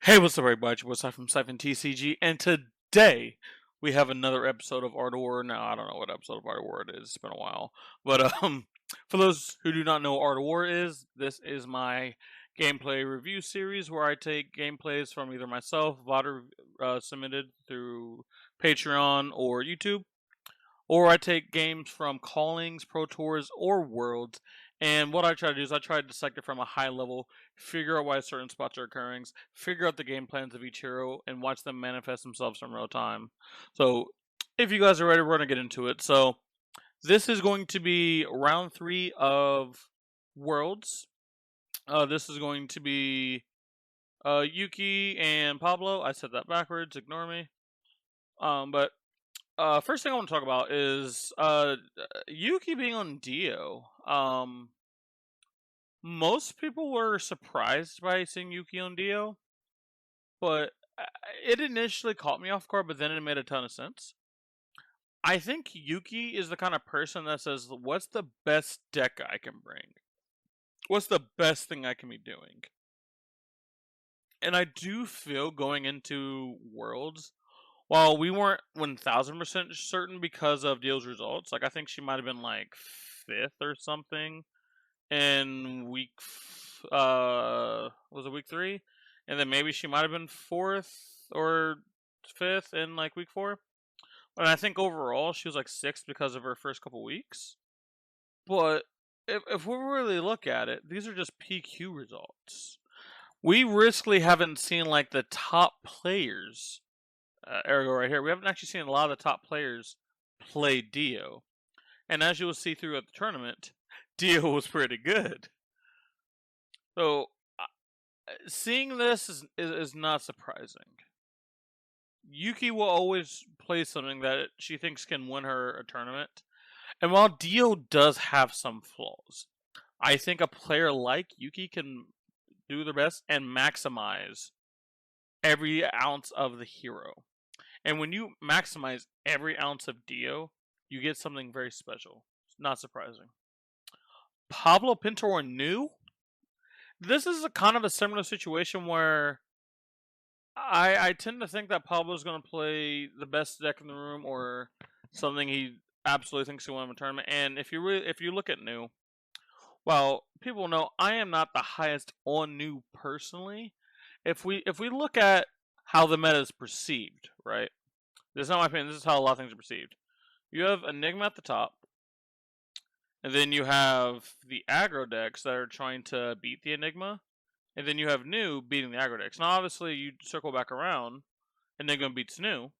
Hey, what's up, everybody? What's up from Siphon TCG? And today we have another episode of Art of War. Now, I don't know what episode of Art of War it is. It's been a while. But for those who do not know what Art of War is, this is my gameplay review series where I take gameplays from either myself, VOD submitted through Patreon or YouTube, or I take games from Callings, Pro Tours, or Worlds. And what I try to do is I try to dissect it from a high level, figure out why certain spots are occurring, figure out the game plans of each hero, and watch them manifest themselves in real time. So, if you guys are ready, we're going to get into it. So, this is going to be round 3 of Worlds. This is going to be Yuki and Pablo. I said that backwards, ignore me. But first thing I want to talk about is Yuki being on Dio. Most people were surprised by seeing Yuki on Dio, but it initially caught me off guard, but then it made a ton of sense. I think Yuki is the kind of person that says, what's the best deck I can bring? What's the best thing I can be doing? And I do feel going into Worlds, while we weren't 1000% certain because of Dio's results, like I think she might have been like 5th or something in was it week 3? And then maybe she might have been 4th or 5th in like week 4. And I think overall she was like 6th because of her first couple weeks. But if we really look at it, these are just PQ results. We riskly haven't seen like the top players. Ergo right here, we haven't actually seen a lot of the top players play Dio. And as you will see throughout the tournament, Dio was pretty good. So, seeing this is not surprising. Yuki will always play something that she thinks can win her a tournament. And while Dio does have some flaws, I think a player like Yuki can do their best and maximize every ounce of the hero. And when you maximize every ounce of Dio, you get something very special. It's not surprising. Pablo Pintor new? This is a kind of a similar situation where I tend to think that Pablo's going to play the best deck in the room or something he absolutely thinks he will win a tournament. And if you look at new, well, people know I am not the highest on new personally. If we look at how the meta is perceived, right? This is not my opinion. This is how a lot of things are perceived. You have Enigma at the top, and then you have the aggro decks that are trying to beat the Enigma, and then you have New beating the aggro decks. Now, obviously, you circle back around, Enigma beats New.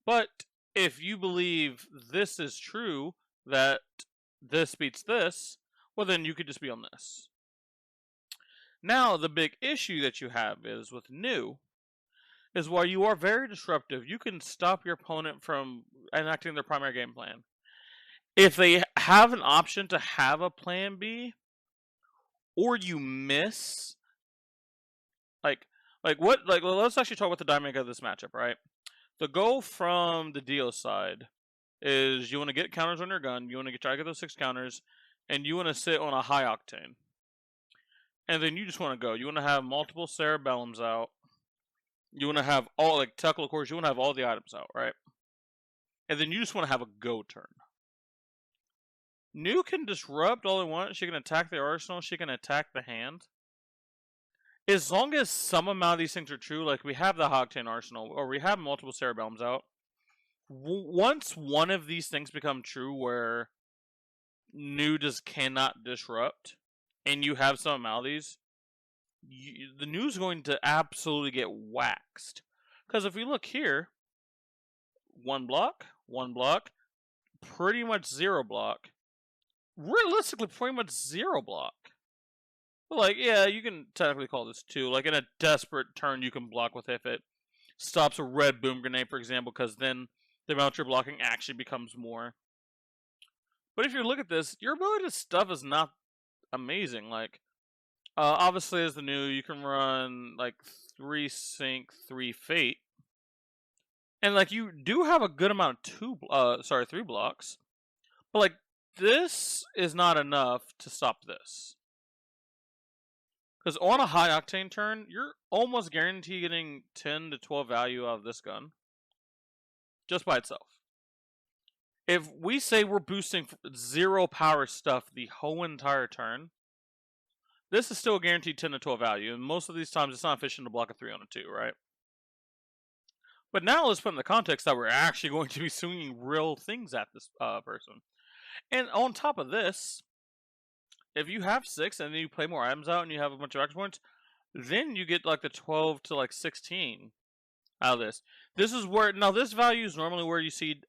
But if you believe this is true, that this beats this, well, then you could just be on this. Now, the big issue that you have is with New, is while you are very disruptive, you can stop your opponent from enacting their primary game plan. If they have an option to have a plan B, or you miss, like let's actually talk about the dynamic of this matchup, right? The goal from the Dio side is you want to get counters on your gun, you want to try to get those 6 counters, and you want to sit on a high octane. And then you just want to go. You want to have multiple Cerebellums out. You want to have all, like, Tuckle, of course, you want to have all the items out, right? And then you just want to have a go turn. New can disrupt all they want. She can attack the arsenal. She can attack the hand. As long as some amount of these things are true, like we have the Octane arsenal, or we have multiple Cerebellums out, once one of these things become true where New just cannot disrupt, and you have some amount of these, the New's going to absolutely get waxed. Because if we look here, 1 block, pretty much 0 block. Realistically, pretty much 0 block. But like, yeah, you can technically call this 2. Like in a desperate turn, you can block with if it stops a red boom grenade, for example, because then the amount you're blocking actually becomes more. But if you look at this, your ability to stuff is not amazing. Like, obviously, as the New, you can run like 3 Sync, 3 Fate. And like you do have a good amount of 3 blocks. But like this is not enough to stop this. Because on a high octane turn, you're almost guaranteed getting 10 to 12 value out of this gun. Just by itself. If we say we're boosting 0 power stuff the whole entire turn, this is still a guaranteed 10 to 12 value. And most of these times, it's not efficient to block a 3 on a 2, right? But now let's put in the context that we're actually going to be swinging real things at this person. And on top of this, if you have 6 and then you play more items out and you have a bunch of action points, then you get like the 12 to like 16 out of this. This is where, now this value is normally where you see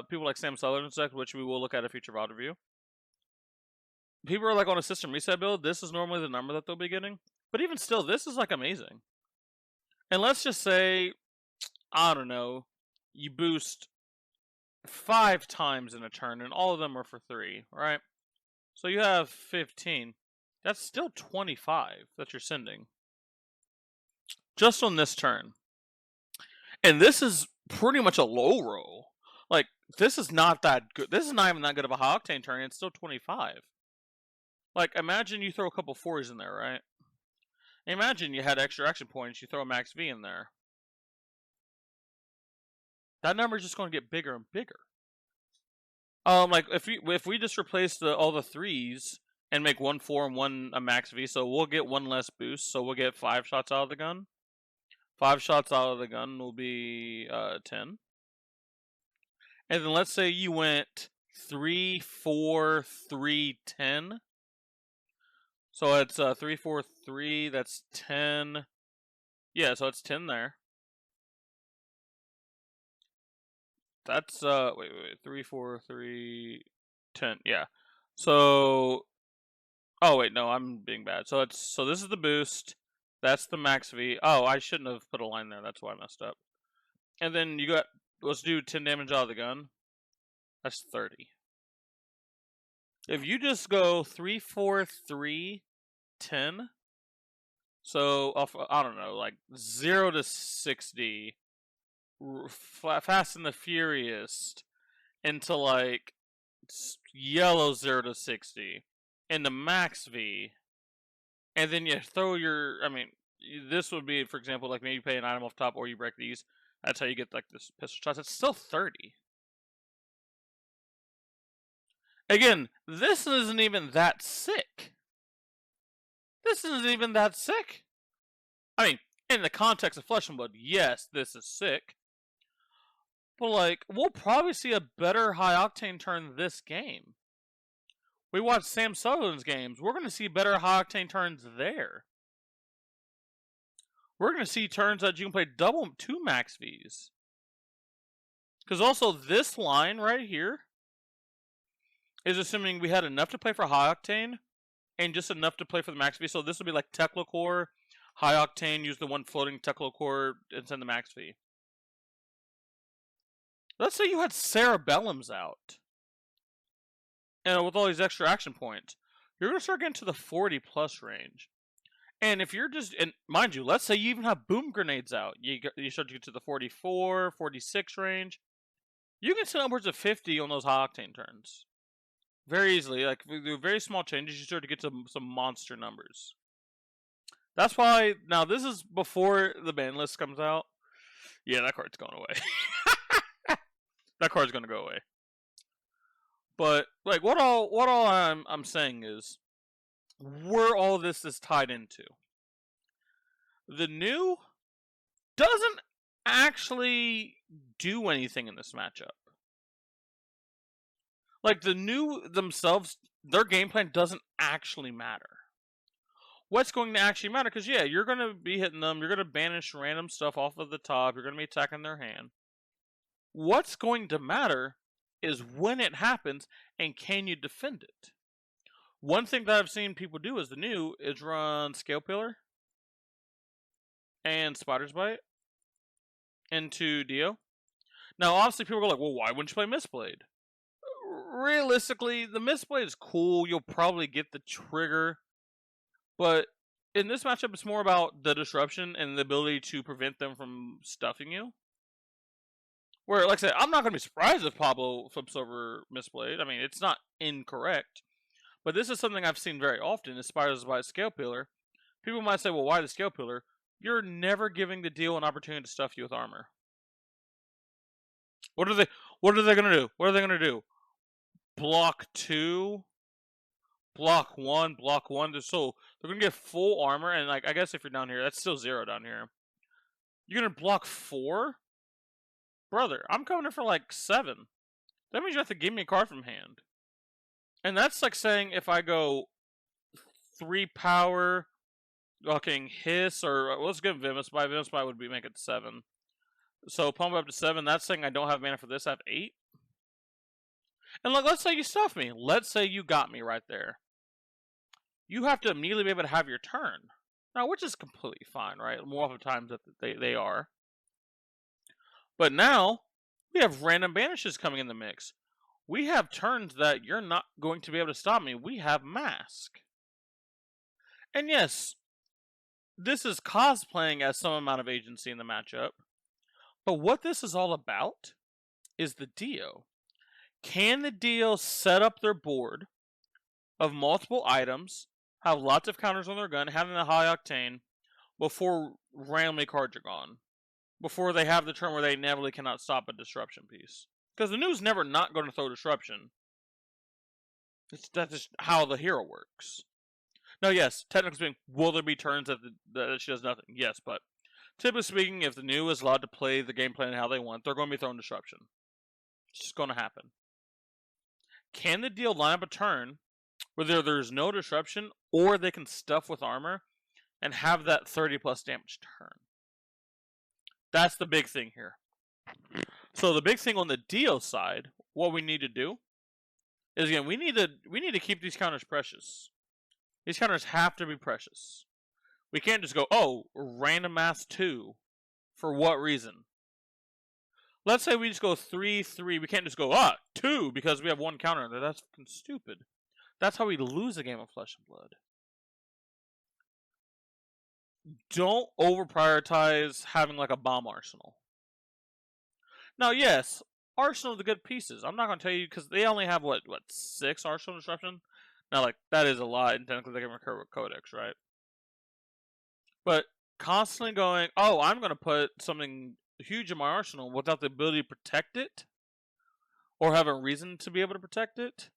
people like Sam Sutherland and stuff, which we will look at a future VOD review. People are like on a system reset build, this is normally the number that they'll be getting. But even still, this is like amazing. And let's just say, I don't know, you boost 5 times in a turn and all of them are for 3, right? So you have 15. That's still 25 that you're sending. Just on this turn. And this is pretty much a low roll. Like, this is not that good. This is not even that good of a high octane turn. It's still 25. Like, imagine you throw a couple 4s in there, right? Imagine you had extra action points. You throw a max V in there. That number is just going to get bigger and bigger. Like if we just replace all the 3s and make 1 4 and 1 a max V, so we'll get 1 less boost. So we'll get 5 shots out of the gun. 5 shots out of the gun will be 10. And then let's say you went 3 4 3 10. So it's 3 4 3. That's 10. Yeah, so it's 10 there. That's wait 3 4 3 10. Yeah. So oh wait, no, I'm being bad. So this is the boost. That's the max V. Oh, I shouldn't have put a line there. That's why I messed up. And then you got, let's do 10 damage out of the gun. That's 30. If you just go 3 4 3 10. So I don't know, like 0 to 60. Fast and the Furious into like yellow 0 to 60 into max V, and then you throw your, I mean, this would be, for example, like maybe you pay an item off top or you break these. That's how you get like this pistol shots. It's still 30. Again, this isn't even that sick. This isn't even that sick. I mean, in the context of Flesh and Blood, yes, this is sick. But, like, we'll probably see a better high-octane turn this game. We watched Sam Sutherland's games. We're going to see better high-octane turns there. We're going to see turns that you can play double 2 max Vs. Because also, this line right here is assuming we had enough to play for high-octane and just enough to play for the max V. So this would be like Tekla Core, high-octane, use the one floating Tekla Core, and send the max V. Let's say you had Cerebellums out. And with all these extra action points, you're going to start getting to the 40 plus range. And if you're just, and mind you, let's say you even have boom grenades out. You start to get to the 44, 46 range. You can send upwards of 50 on those high octane turns. Very easily. Like, with very small changes, you start to get to some monster numbers. That's why, now this is before the ban list comes out. Yeah, that card's going away. That card's gonna go away. But like, what all I'm saying is, where all this is tied into. The new doesn't actually do anything in this matchup. Like, the new themselves, their game plan doesn't actually matter. What's going to actually matter? Because yeah, you're gonna be hitting them. You're gonna banish random stuff off of the top. You're gonna be attacking their hand. What's going to matter is when it happens and can you defend it. One thing that I've seen people do as the new is run Scale Pillar and Spider's Bite into DIO. Now, obviously, people go like, well, why wouldn't you play Mistblade? Realistically, the Mistblade is cool. You'll probably get the trigger. But in this matchup, it's more about the disruption and the ability to prevent them from stuffing you. Where, like I said, I'm not going to be surprised if Pablo flips over Mistblade. I mean, it's not incorrect. But this is something I've seen very often, is Spider's Bite Scale Pillar. People might say, well, why the scale pillar? You're never giving the DIO an opportunity to stuff you with armor. What are they gonna do? What are they gonna do? Block 2, block 1, block 1. So they're gonna get full armor, and like I guess if you're down here, that's still 0 down here. You're gonna block 4? Brother, I'm coming in for like 7. That means you have to give me a card from hand. And that's like saying if I go 3 power, fucking hiss, or let's give Vivify. Vivify would be make it 7. So pump up to 7. That's saying I don't have mana for this. I have 8. And look, let's say you stuff me. Let's say you got me right there. You have to immediately be able to have your turn. Now, which is completely fine, right? More of the times that they are. But now, we have random banishes coming in the mix. We have turns that you're not going to be able to stop me. We have Mask. And yes, this is cosplaying as some amount of agency in the matchup. But what this is all about is the DIO. Can the DIO set up their board of multiple items, have lots of counters on their gun, having a high octane, before randomly cards are gone? Before they have the turn where they inevitably cannot stop a disruption piece. Because the Nu's never not going to throw disruption. That's just how the hero works. Now, yes, technically speaking, will there be turns that she does nothing? Yes, but typically speaking, if the Nu is allowed to play the game plan how they want, they're going to be throwing disruption. It's just going to happen. Can the DIO line up a turn where there's no disruption, or they can stuff with armor and have that 30 plus damage turn? That's the big thing here. So the big thing on the DIO side, what we need to do is, again, we need to keep these counters precious. These counters have to be precious. We can't just go, oh, random mass 2. For what reason? Let's say we just go 3-3. We can't just go, 2 because we have 1 counter there. That's fucking stupid. That's how we lose a game of Flesh and Blood. Don't over-prioritize having like a bomb arsenal. Now, yes, arsenal of the good pieces. I'm not going to tell you, because they only have, what, 6 arsenal disruption? Now, like, that is a lot, and technically they can recur with Codex, right? But constantly going, oh, I'm going to put something huge in my arsenal without the ability to protect it, or have a reason to be able to protect it,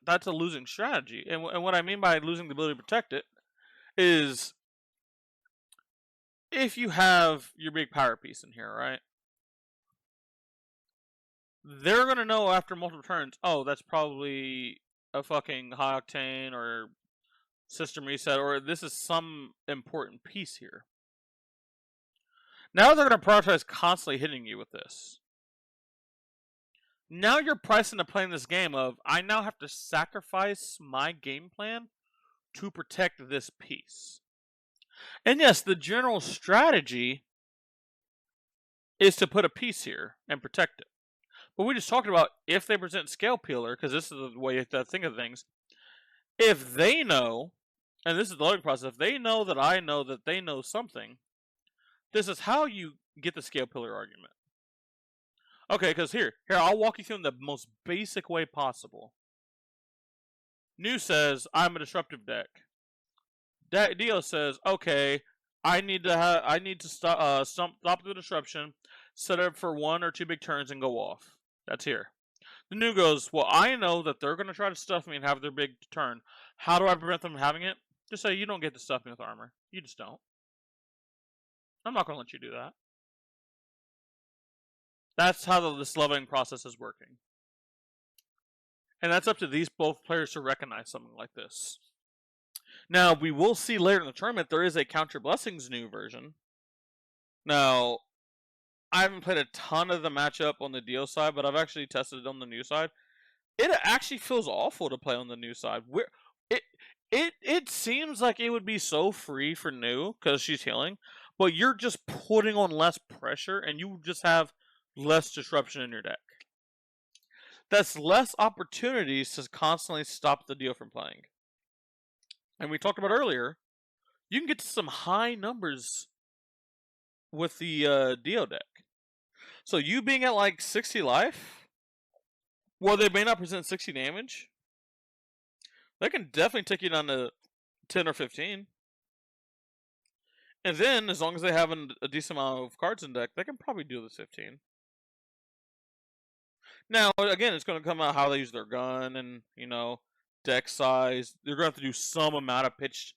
that's a losing strategy. And what I mean by losing the ability to protect it is, if you have your big power piece in here, right? They're going to know after multiple turns, oh, that's probably a fucking high octane or system reset, or this is some important piece here. Now they're going to prioritize constantly hitting you with this. Now you're priced into playing this game of, I now have to sacrifice my game plan to protect this piece. And yes, the general strategy is to put a piece here and protect it. But we just talked about if they present Scale Peeler, because this is the way to think of things. If they know, and this is the loading process, if they know that I know that they know something, this is how you get the Scale Peeler argument. Okay, because here, I'll walk you through in the most basic way possible. Nu says, I'm a disruptive deck. DIO says, okay, I need to stop the disruption, set it up for 1 or 2 big turns, and go off. That's here. The Nu goes, well, I know that they're going to try to stuff me and have their big turn. How do I prevent them from having it? Just say, you don't get to stuff me with armor. You just don't. I'm not going to let you do that. That's how this leveling process is working. And that's up to these both players to recognize something like this. Now, we will see later in the tournament, there is a Counter Blessings Nu version. Now, I haven't played a ton of the matchup on the DIO side, but I've actually tested it on the Nu side. It actually feels awful to play on the Nu side. It seems like it would be so free for Nu, because she's healing, but you're just putting on less pressure, and you just have less disruption in your deck. That's less opportunities to constantly stop the DIO from playing. And we talked about earlier, you can get to some high numbers with the DIO deck. So you being at like 60 life, well, they may not present 60 damage, they can definitely take you down to 10 or 15. And then, as long as they have a decent amount of cards in deck, they can probably do the 15. Now, again, it's going to come out how they use their gun and, deck size. They're going to have to do some amount of pitch.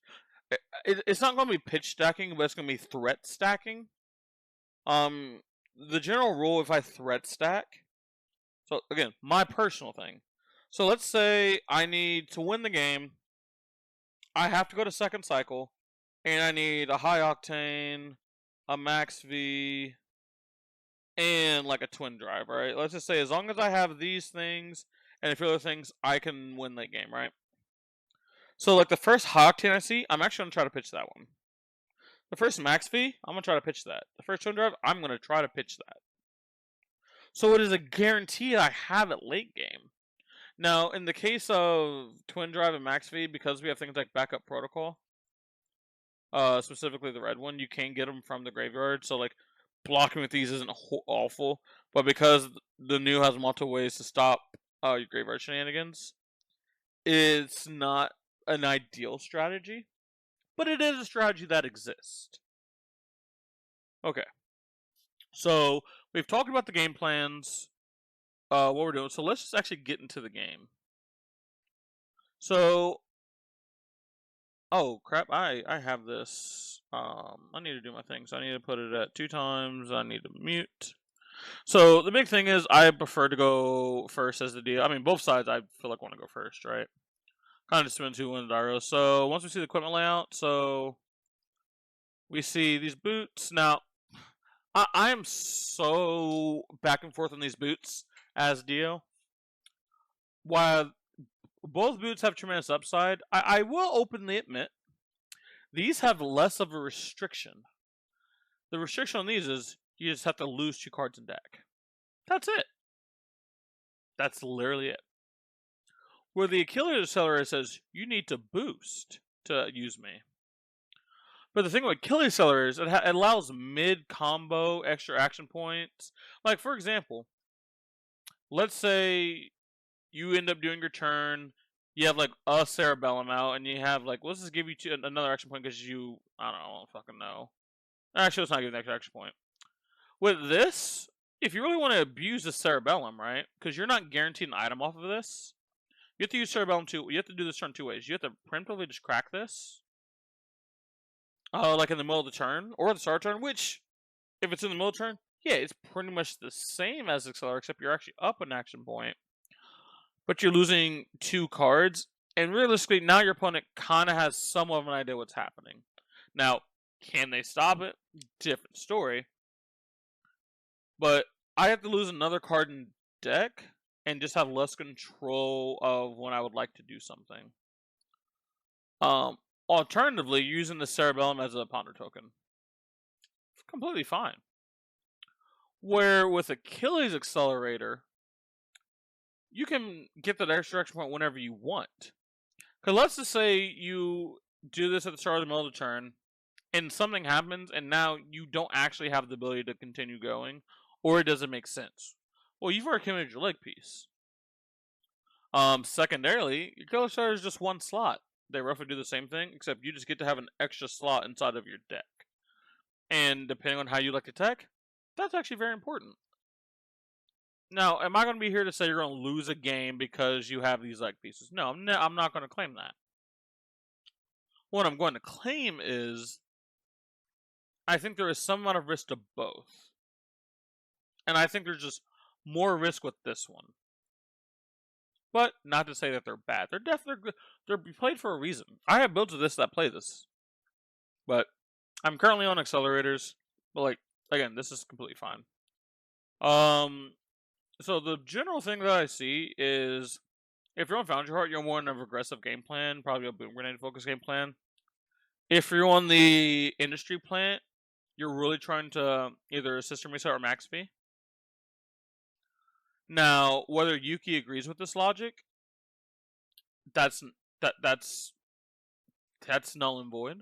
It's not going to be pitch stacking, but it's going to be threat stacking. The general rule, if I threat stack, so again, my personal thing. So let's say I need to win the game. I have to go to second cycle, and I need a high octane, a max V, and like a twin drive, right? Let's just say as long as I have these things and a few other things, I can win that game, right? So like the first high octane I see, I'm actually gonna try to pitch that one. The first max V, I'm gonna try to pitch that. The first twin drive, I'm gonna try to pitch that. So it is a guarantee I have it late game. Now, in the case of twin drive and max V, because we have things like backup protocol, specifically the red one, you can get them from the graveyard. So like blocking with these isn't awful, but because the new has multiple ways to stop your graveyard shenanigans, it's not an ideal strategy, but it is a strategy that exists. Okay, so we've talked about the game plans, what we're doing. So let's just actually get into the game. So, oh crap, I have this. I need to do my thing, so I need to put it at 2 times. I need to mute. So the big thing is I prefer to go first as the DIO. I mean, both sides I feel like want to go first, right? Kind of just depends who wins the DIO. So once we see the equipment layout, so we see these boots. Now, I am so back and forth on these boots as DIO. While both boots have tremendous upside, I will openly admit these have less of a restriction. The restriction on these is you just have to lose 2 cards in deck. That's it. That's literally it. Where the Achilles Accelerator says you need to boost to use me. But the thing with Achilles Accelerator is it allows mid-combo extra action points. Like, for example, let's say you end up doing your turn, you have like a Cerebellum out, and you have like, let's just give you another action point because you, I don't fucking know. Actually, let's not give an extra action point. With this, if you really want to abuse the Cerebellum, right? Because you're not guaranteed an item off of this. You have to use Cerebellum too. You have to do this turn 2 ways. You have to preemptively just crack this. Like in the middle of the turn, or the start turn, which, if it's in the middle of the turn, yeah, it's pretty much the same as Accelerator, except you're actually up an action point. But you're losing 2 cards, and realistically, now your opponent kind of has somewhat of an idea what's happening. Now, can they stop it? Different story. But I have to lose another card in deck and just have less control of when I would like to do something. Alternatively, using the Cerebellum as a ponder token. Completely fine. Where with Achilles Accelerator, you can get that extra action point whenever you want. Because let's just say you do this at the start of the middle of the turn, and something happens, and now you don't actually have the ability to continue going, or it doesn't make sense. Well, you've already committed your leg piece. Secondarily, your Killer Starter is just 1 slot. They roughly do the same thing, except you just get to have an extra slot inside of your deck. And depending on how you like to tech, that's actually very important. Now, am I going to be here to say you're going to lose a game because you have these leg pieces? No, I'm not going to claim that. What I'm going to claim is I think there is some amount of risk to both. And I think there's just more risk with this one. But not to say that they're bad. They're definitely good. They're played for a reason. I have builds of this that play this. But I'm currently on accelerators. But like, again, this is completely fine. So the general thing that I see is if you're on Foundry Heart, you're more in a aggressive game plan, probably a boom grenade focus game plan. If you're on the industry plant, you're really trying to either system reset or max V. Now, whether Yuki agrees with this logic, that's null and void.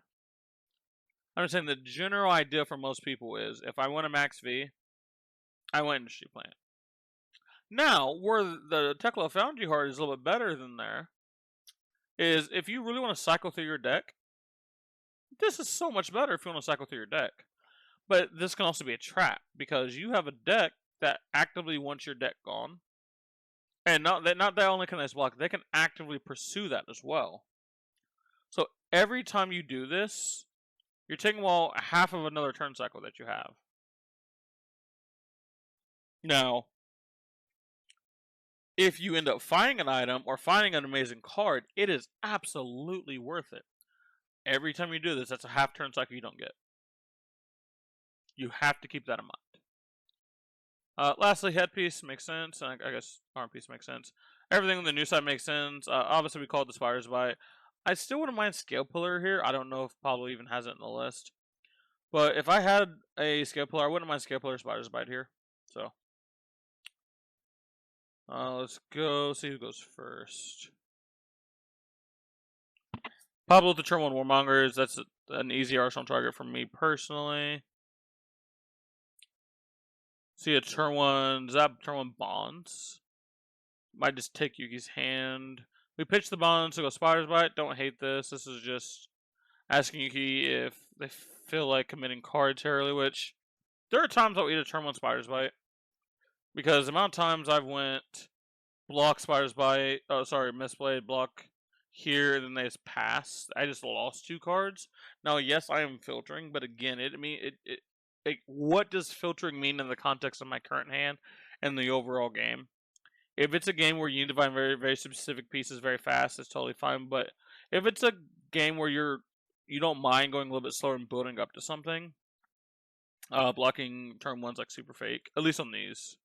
I'm saying the general idea for most people is if I want a max V, I want industry plant. Now, where the Tekla Foundry Heart is a little bit better than there is if you really want to cycle through your deck, This is so much better if you want to cycle through your deck. But this can also be a trap, because you have a deck that actively wants your deck gone. And not that only can this block, they can actively pursue that as well. So every time you do this, you're taking half of another turn cycle that you have. Now, if you end up finding an item or finding an amazing card, it is absolutely worth it. Every time you do this, that's a half turn cycle you don't get. You have to keep that in mind. Lastly, headpiece makes sense. I guess arm piece makes sense. Everything on the new side makes sense. Obviously, we call it the Spider's Bite. I still wouldn't mind Scale Pillar here. I don't know if Pablo even has it in the list. But if I had a Scale Pillar, I wouldn't mind Scale Pillar Spider's Bite here. So, let's go see who goes first. Pablo with the turn 1 Warmongers. That's an easy arsenal target for me personally. See a turn 1 Zap, turn 1 Bonds. Might just take Yuki's hand. We pitch the Bonds to go Spider's Bite. Don't hate this. This is just asking Yuki if they feel like committing cards early, which there are times I'll eat a turn 1 Spider's Bite. Because the amount of times I've went block Spider's Bite, misplayed, block here, and then they just pass. I just lost 2 cards. Now, yes, I am filtering, but again, what does filtering mean in the context of my current hand and the overall game? If it's a game where you need to find very, very specific pieces very fast, it's totally fine. But if it's a game where you don't mind going a little bit slower and building up to something, blocking turn 1's like super fake, at least on these.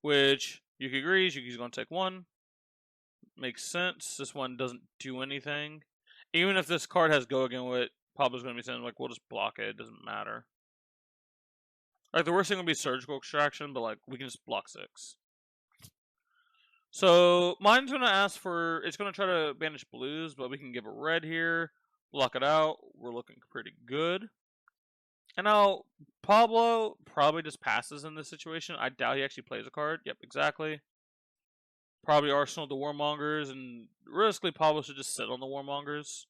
Which Yuki agrees. Yuki's going to take 1. Makes sense. This one doesn't do anything. Even if this card has go again with it, Pablo's going to be saying, like, we'll just block it. It doesn't matter. Like, the worst thing would be Surgical Extraction, but, like, we can just block 6. So, mine's going to ask for... It's going to try to banish blues, but we can give a red here. Block it out. We're looking pretty good. And now, Pablo probably just passes in this situation. I doubt he actually plays a card. Yep, exactly. Probably Arsenal the Warmongers, and realistically, Pablo should just sit on the Warmongers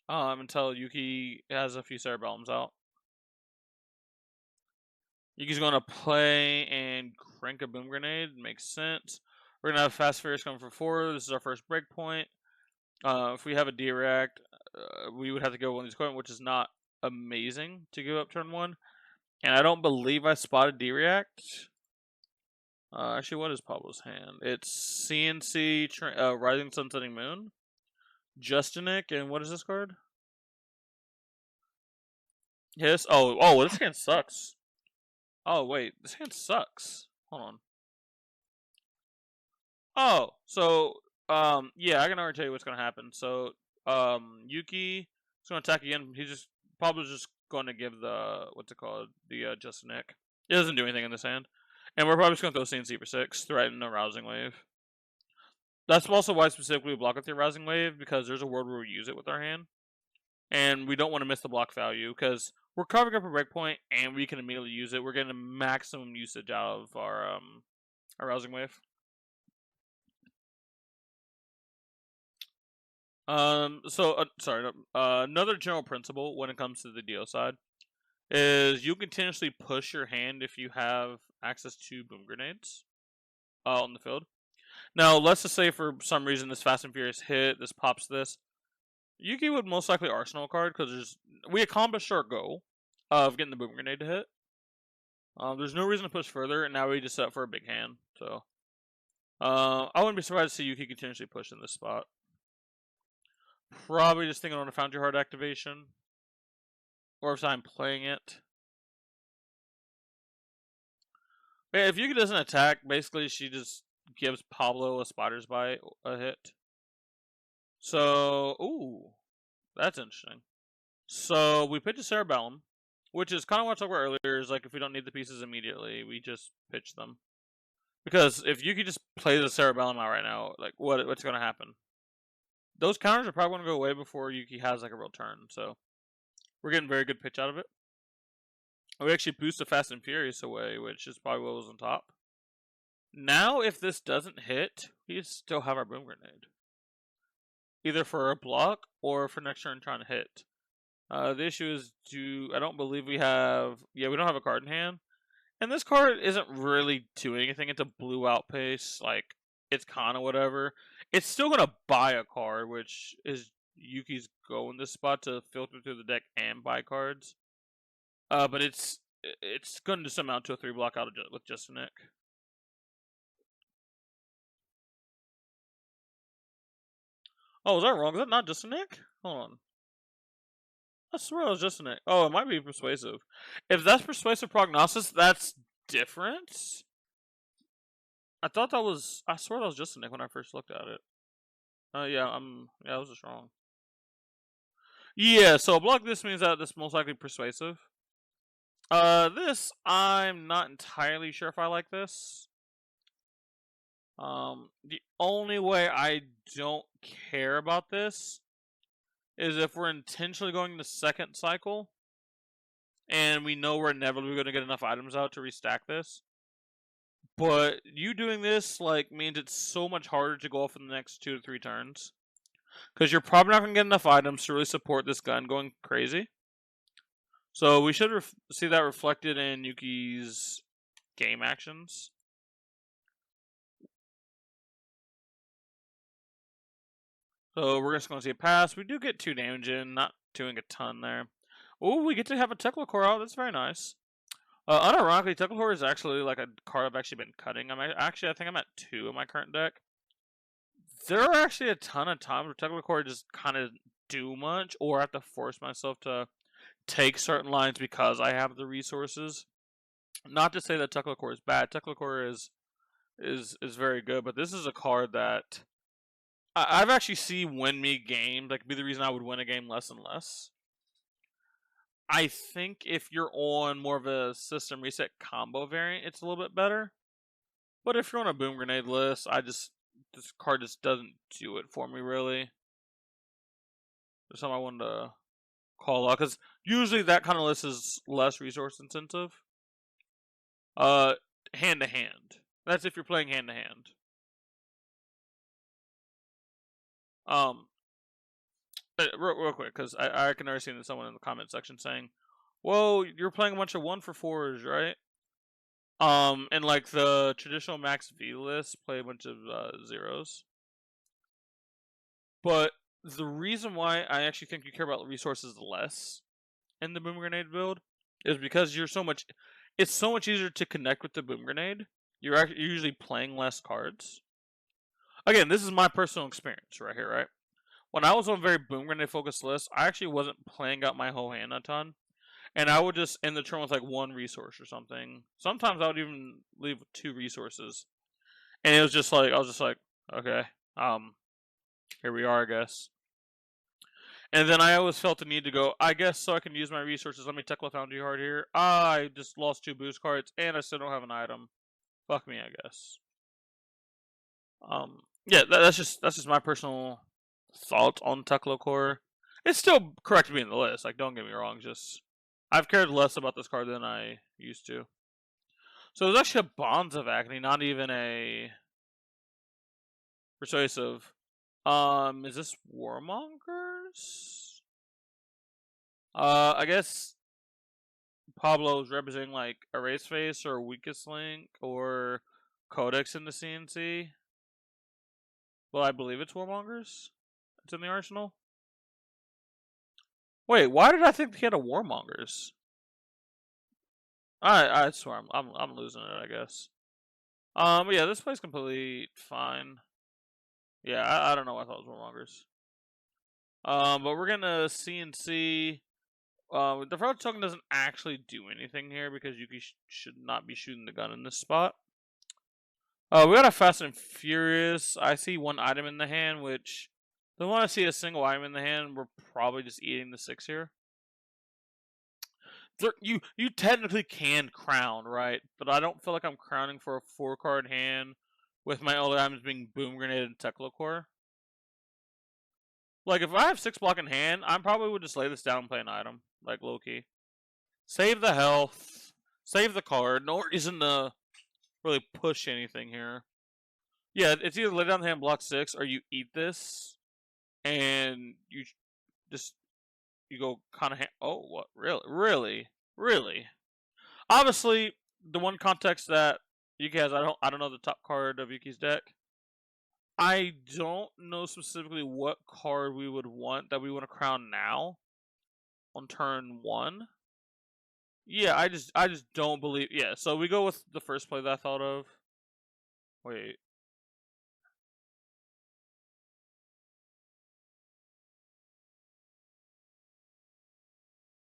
until Yuki has a few Cerebellums out. Yuki's going to play and crank a Boom Grenade. Makes sense. We're going to have Fast Furious coming for 4. This is our first breakpoint. If we have a D-React, we would have to go one of these equipment, which is not amazing to give up turn 1. And I don't believe I spotted D-React. Actually, what is Pablo's hand? It's CNC Rising Sun Setting Moon, Justinic, and what is this card? Yes. Oh, this hand sucks. Oh wait, this hand sucks. Hold on. Oh, so yeah, I can already tell you what's gonna happen. So Yuki is gonna attack again. Pablo's just gonna give the the Justinic. It doesn't do anything in this hand. And we're probably just going to throw CNC for 6, threaten a Rousing Wave. That's also why specifically we block with the Rousing Wave, because there's a world where we use it with our hand. And we don't want to miss the block value, because we're covering up a breakpoint, and we can immediately use it. We're getting maximum usage out of our Rousing Wave. Another general principle when it comes to the DIO side is you continuously push your hand if you have access to Boom Grenades on the field. Now, let's just say for some reason this Fast and Furious hit, this pops this. Yuki would most likely Arsenal a card, because we accomplished our goal of getting the Boom Grenade to hit. There's no reason to push further, and now we just set up for a big hand. So, I wouldn't be surprised to see Yuki continuously push in this spot. Probably just thinking on a Foundry Heart activation. Or if I'm playing it. But yeah, if Yuki doesn't attack, basically she just gives Pablo a Spider's Bite a hit. So, ooh, that's interesting. So we pitch a Cerebellum, which is kind of what I talked about earlier, is like if we don't need the pieces immediately, we just pitch them. Because if Yuki just plays a Cerebellum out right now, like what's going to happen? Those counters are probably going to go away before Yuki has like a real turn, so we're getting very good pitch out of it. We actually boost the Fast and Furious away, which is probably what was on top. Now, if this doesn't hit, we still have our Boom Grenade. either for a block or for next turn trying to hit. The issue is, I don't believe we have. Yeah, we don't have a card in hand, and this card isn't really doing anything. It's a blue outpace, like it's kind of whatever. It's still gonna buy a card, which is Yuki's go in this spot to filter through the deck and buy cards. But it's going to just amount to a 3-block out with just a Nick. Oh, is that wrong? Is that not just a Nick? Hold on. I swear it was just a Nick. Oh, it might be persuasive. If that's persuasive prognosis, that's different. I thought that was. I swear that was just a Nick when I first looked at it. Yeah, I was just wrong. Yeah, so a block this means that this most likely persuasive. This I'm not entirely sure if I like this. The only way I don't care about this is if we're intentionally going the second cycle, and we know we're inevitably going to get enough items out to restack this. But you doing this means it's so much harder to go off in the next 2 to 3 turns, because you're probably not going to get enough items to really support this gun going crazy. So we should see that reflected in Yuki's game actions. So we're just going to see a pass. We do get 2 damage in, not doing a ton there. Oh, we get to have a Teclacore out. That's very nice. Unironically, Teclacore is actually like a card I've actually been cutting. I think I'm at 2 in my current deck. There are actually a ton of times where Teclacore just kind of do much, or I have to force myself to take certain lines because I have the resources. Not to say that Teclacore is bad. Teclacore is very good, but this is a card that I've actually seen win me games. Like, be the reason I would win a game less and less. I think if you're on more of a system reset combo variant, it's a little bit better. But if you're on a boom grenade list, this card just doesn't do it for me, really. There's something I wanted to call out, because usually that kind of list is less resource intensive. Hand to hand. That's if you're playing hand to hand. Real quick, because I can already see someone in the comment section saying, "Whoa, you're playing a bunch of 1-for-4s, right?" And like the traditional max V list, play a bunch of zeros. But the reason why I actually think you care about resources less in the boom grenade build is because it's so much easier to connect with the boom grenade. You're usually playing less cards. Again, this is my personal experience right here, right? When I was on a very boom grenade focused list, I actually wasn't playing out my whole hand a ton. And I would just end the turn with like 1 resource or something. Sometimes I would even leave with 2 resources. And it was just like, I was just like, okay, here we are, I guess. And then I always felt the need to go, I guess so I can use my resources. Let me Tekla Foundry hard here. I just lost 2 boost cards and I still don't have an item. Fuck me, I guess. Yeah, that's just my personal thoughts on Teclacore. It's still correct to be in the list, like, don't get me wrong, just I've cared less about this card than I used to. So it was actually a Bonds of Agony, not even a Persuasive. Is this Warmongers? I guess Pablo's representing like Erase Face or Weakest Link or Codex in the CNC. Well, I believe it's Warmongers. It's in the arsenal. Wait, why did I think he had a Warmongers? I swear I'm losing it, I guess. But yeah, this plays completely fine. Yeah, I don't know why I thought it was Warmongers. But we're gonna CNC. The fraud token doesn't actually do anything here because Yuki should not be shooting the gun in this spot. We got a Fast and Furious. I see 1 item in the hand, which don't want to see a single item in the hand. We're probably just eating the 6 here. You technically can crown, right? But I don't feel like I'm crowning for a 4-card hand with my only items being Boom Grenade and Teclacore. Like, if I have 6 block in hand, I probably would just lay this down and play an item, like low-key. Save the health, save the card. No reason to really push anything here. Yeah, it's either lay down the hand block 6 or you eat this and you just you go kind of oh what really obviously the one context that Yuki has, I don't know the top card of Yuki's deck. I don't know specifically what card we would want that we want to crown now on turn 1. Yeah, I just don't believe. Yeah, so we go with the first play that I thought of. Wait.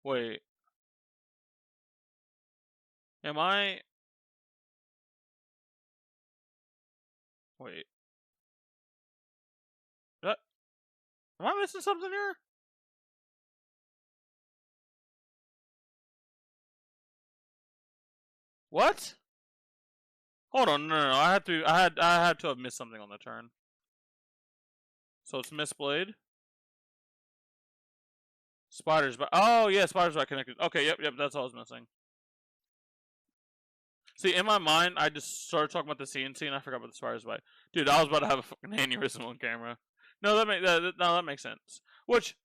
Wait. Am I? Wait. Am I missing something here? What? Hold on, no. I had to have missed something on the turn. So it's Mistblade. Spiders by. Oh yeah, spiders by connected. Okay, yep. That's all I was missing. See, in my mind, I just started talking about the CNC and I forgot about the spiders by. Dude, I was about to have a fucking aneurysm on camera. No, that makes sense. Which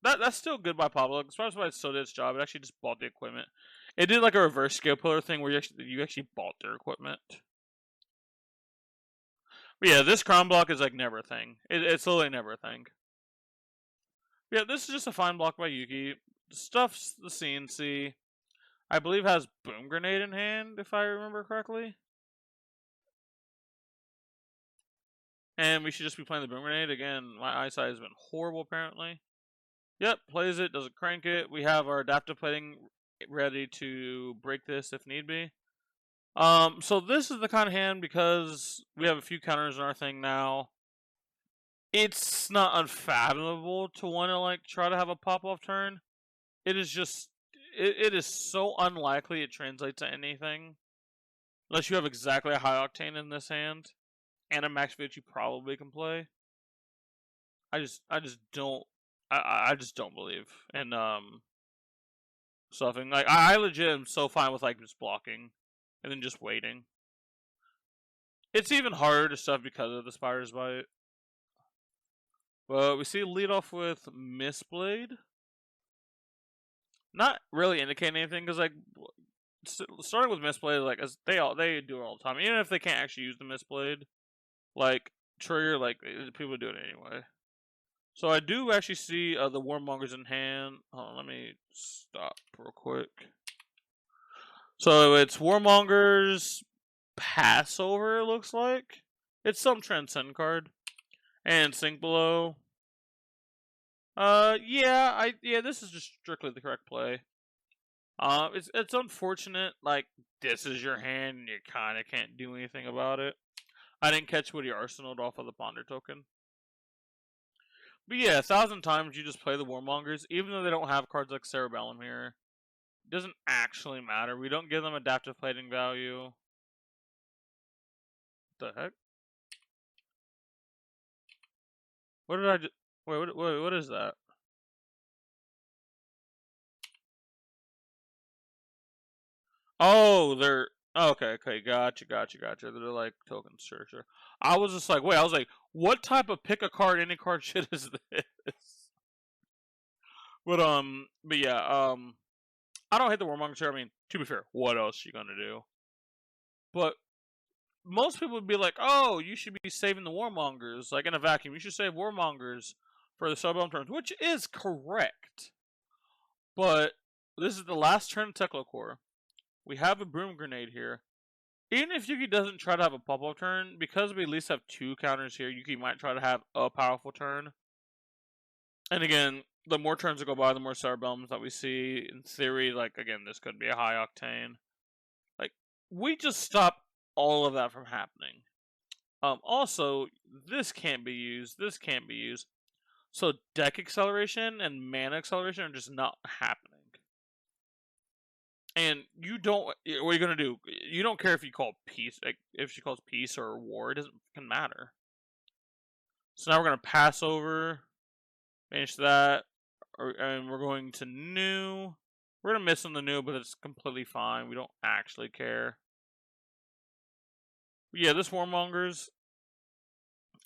that's still good by Pablo. Spiders by still did its job. It actually just bought the equipment. It did like a reverse scale pillar thing where you actually bought their equipment. But yeah, this crown block is like never a thing. It's literally never a thing. Yeah, this is just a fine block by Yuki. Stuffs the CNC. I believe has Boom Grenade in hand, if I remember correctly. And we should just be playing the Boom Grenade. Again, my eyesight has been horrible apparently. Yep, plays it, doesn't crank it. We have our adaptive plating ready to break this if need be. So this is the kind of hand, because we have a few counters in our thing now. It's not unfathomable to want to like try to have a pop-off turn. It is just, it is so unlikely it translates to anything. Unless you have exactly a high octane in this hand, and a max fit you probably can play. I just don't believe in stuffing. Like I legit am so fine with like just blocking and then just waiting. It's even harder to stuff because of the Spiders Bite. But we see lead off with Mistblade. Not really indicating anything, because like starting with Mistblade, like as they do it all the time. Even if they can't actually use the Mistblade, like trigger, like people do it anyway. So I do actually see the Warmongers in hand. Hold on, let me stop real quick. So it's Warmongers Passover, it looks like. It's some Transcend card. And Sink Below. Yeah, this is just strictly the correct play. It's unfortunate, like, this is your hand and you kinda can't do anything about it. I didn't catch what he arsenaled off of the Ponder token. But yeah, 1,000 times you just play the Warmongers, even though they don't have cards like Cerebellum here. It doesn't actually matter. We don't give them adaptive plating value. What the heck? What did I just... Wait, what is that? Oh, they're... Okay, gotcha. They're like tokens, sure. I was just like, what type of pick a card, any card shit is this? But yeah, I don't hate the Warmongers here. I mean, to be fair, what else are you gonna do? But most people would be like, oh, you should be saving the Warmongers. Like in a vacuum, you should save Warmongers for the Cerebellum turns, which is correct. But this is the last turn of Teklo Core. We have a Broom Grenade here. Even if Yuki doesn't try to have a pop-up turn, because we at least have 2 counters here, Yuki might try to have a powerful turn. And again, the more turns that go by, the more Cerebellums that we see. In theory, like, again, this could be a high octane. Like, we just stop all of that from happening. Also, this can't be used. So deck acceleration and mana acceleration are just not happening. And you don't. What are you gonna do? You don't care if you call peace, like if she calls peace or war. It doesn't fucking matter. So now we're gonna pass over, finish that, and we're going to new. We're gonna miss on the new, but it's completely fine. We don't actually care. But yeah, this Warmongers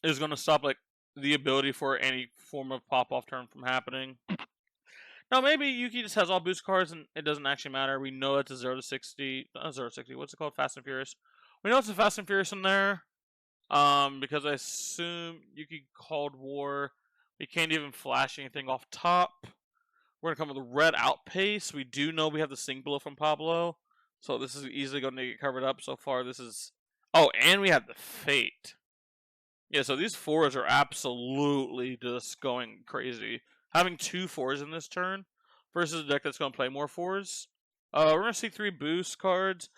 is gonna stop like the ability for any form of pop-off turn from happening. Now, maybe Yuki just has all boost cards and it doesn't actually matter. We know it's a 0 to 60. Not 0 to 60. What's it called? Fast and Furious. We know it's a Fast and Furious in there. Because I assume Yuki called war. We can't even flash anything off top. We're going to come with a red outpace. We do know we have the Sing Blow from Pablo. So this is easily going to get covered up. So far, this is... Oh, and we have the Fate. Yeah, so these 4s are absolutely just going crazy. Having 2 4s in this turn versus a deck that's going to play more 4s. We're going to see 3 boost cards.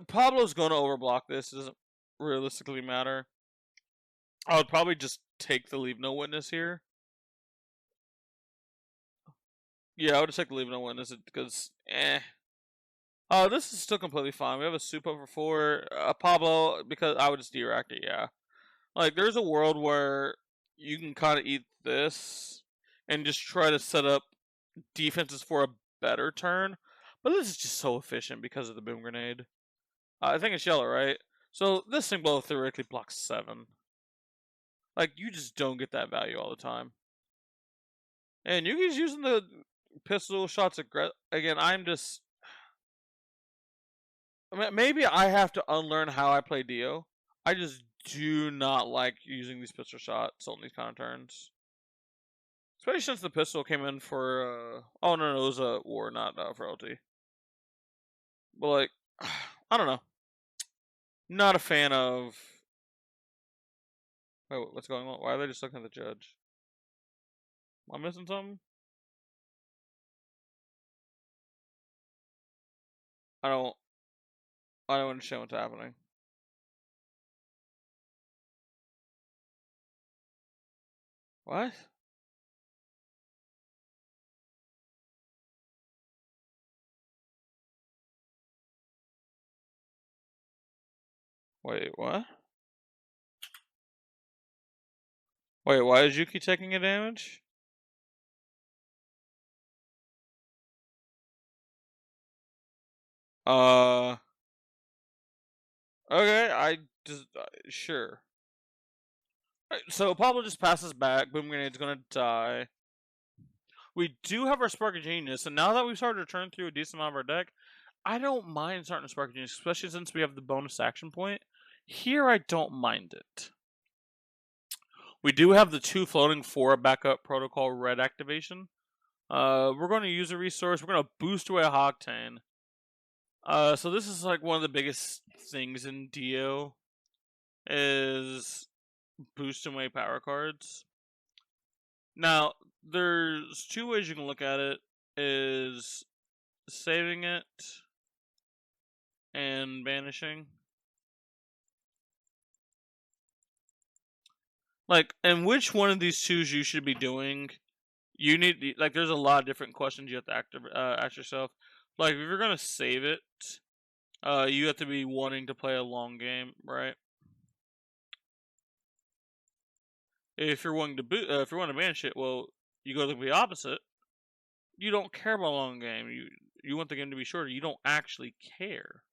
Pablo's going to overblock this. It doesn't realistically matter. I would probably just take the Leave No Witness here. Yeah, I would just take the Leave No Witness because, this is still completely fine. We have a soup over 4. Pablo, because I would just D-rack it, yeah. Like, there's a world where you can kind of eat this and just try to set up defenses for a better turn. But this is just so efficient because of the Boom Grenade. I think it's yellow, right? So this Sing Blow theoretically blocks 7. Like, you just don't get that value all the time. And Yuki's using the pistol shots again. I'm just... Maybe I have to unlearn how I play DIO. I just do not like using these pistol shots on these kind of turns. Especially since the pistol came in for... oh, no, it was a war, not frailty. But, like, I don't know. Not a fan of... Wait, what's going on? Why are they just looking at the judge? Am I missing something? I don't understand what's happening. What? Wait, what? Wait, why is Yuki taking a damage? Okay, I just... sure. Right, so Pablo just passes back. Boom Grenade's gonna die. We do have our Spark of Genius, and now that we've started to turn through a decent amount of our deck, I don't mind starting a Spark of Genius, especially since we have the bonus action point. Here, I don't mind it. We do have the 2 floating for a backup protocol red activation. We're going to use a resource. We're going to boost away a Hogtane. So this is like one of the biggest things in DIO is boosting away power cards. Now, there's 2 ways you can look at it, is saving it and banishing. Like, and which one of these 2s you should be doing, you need, like, there's a lot of different questions you have to ask yourself. Like, if you're going to save it, you have to be wanting to play a long game, right? If you're wanting to if you want to banish it, well, you go the opposite. You don't care about a long game. You want the game to be shorter. You don't actually care.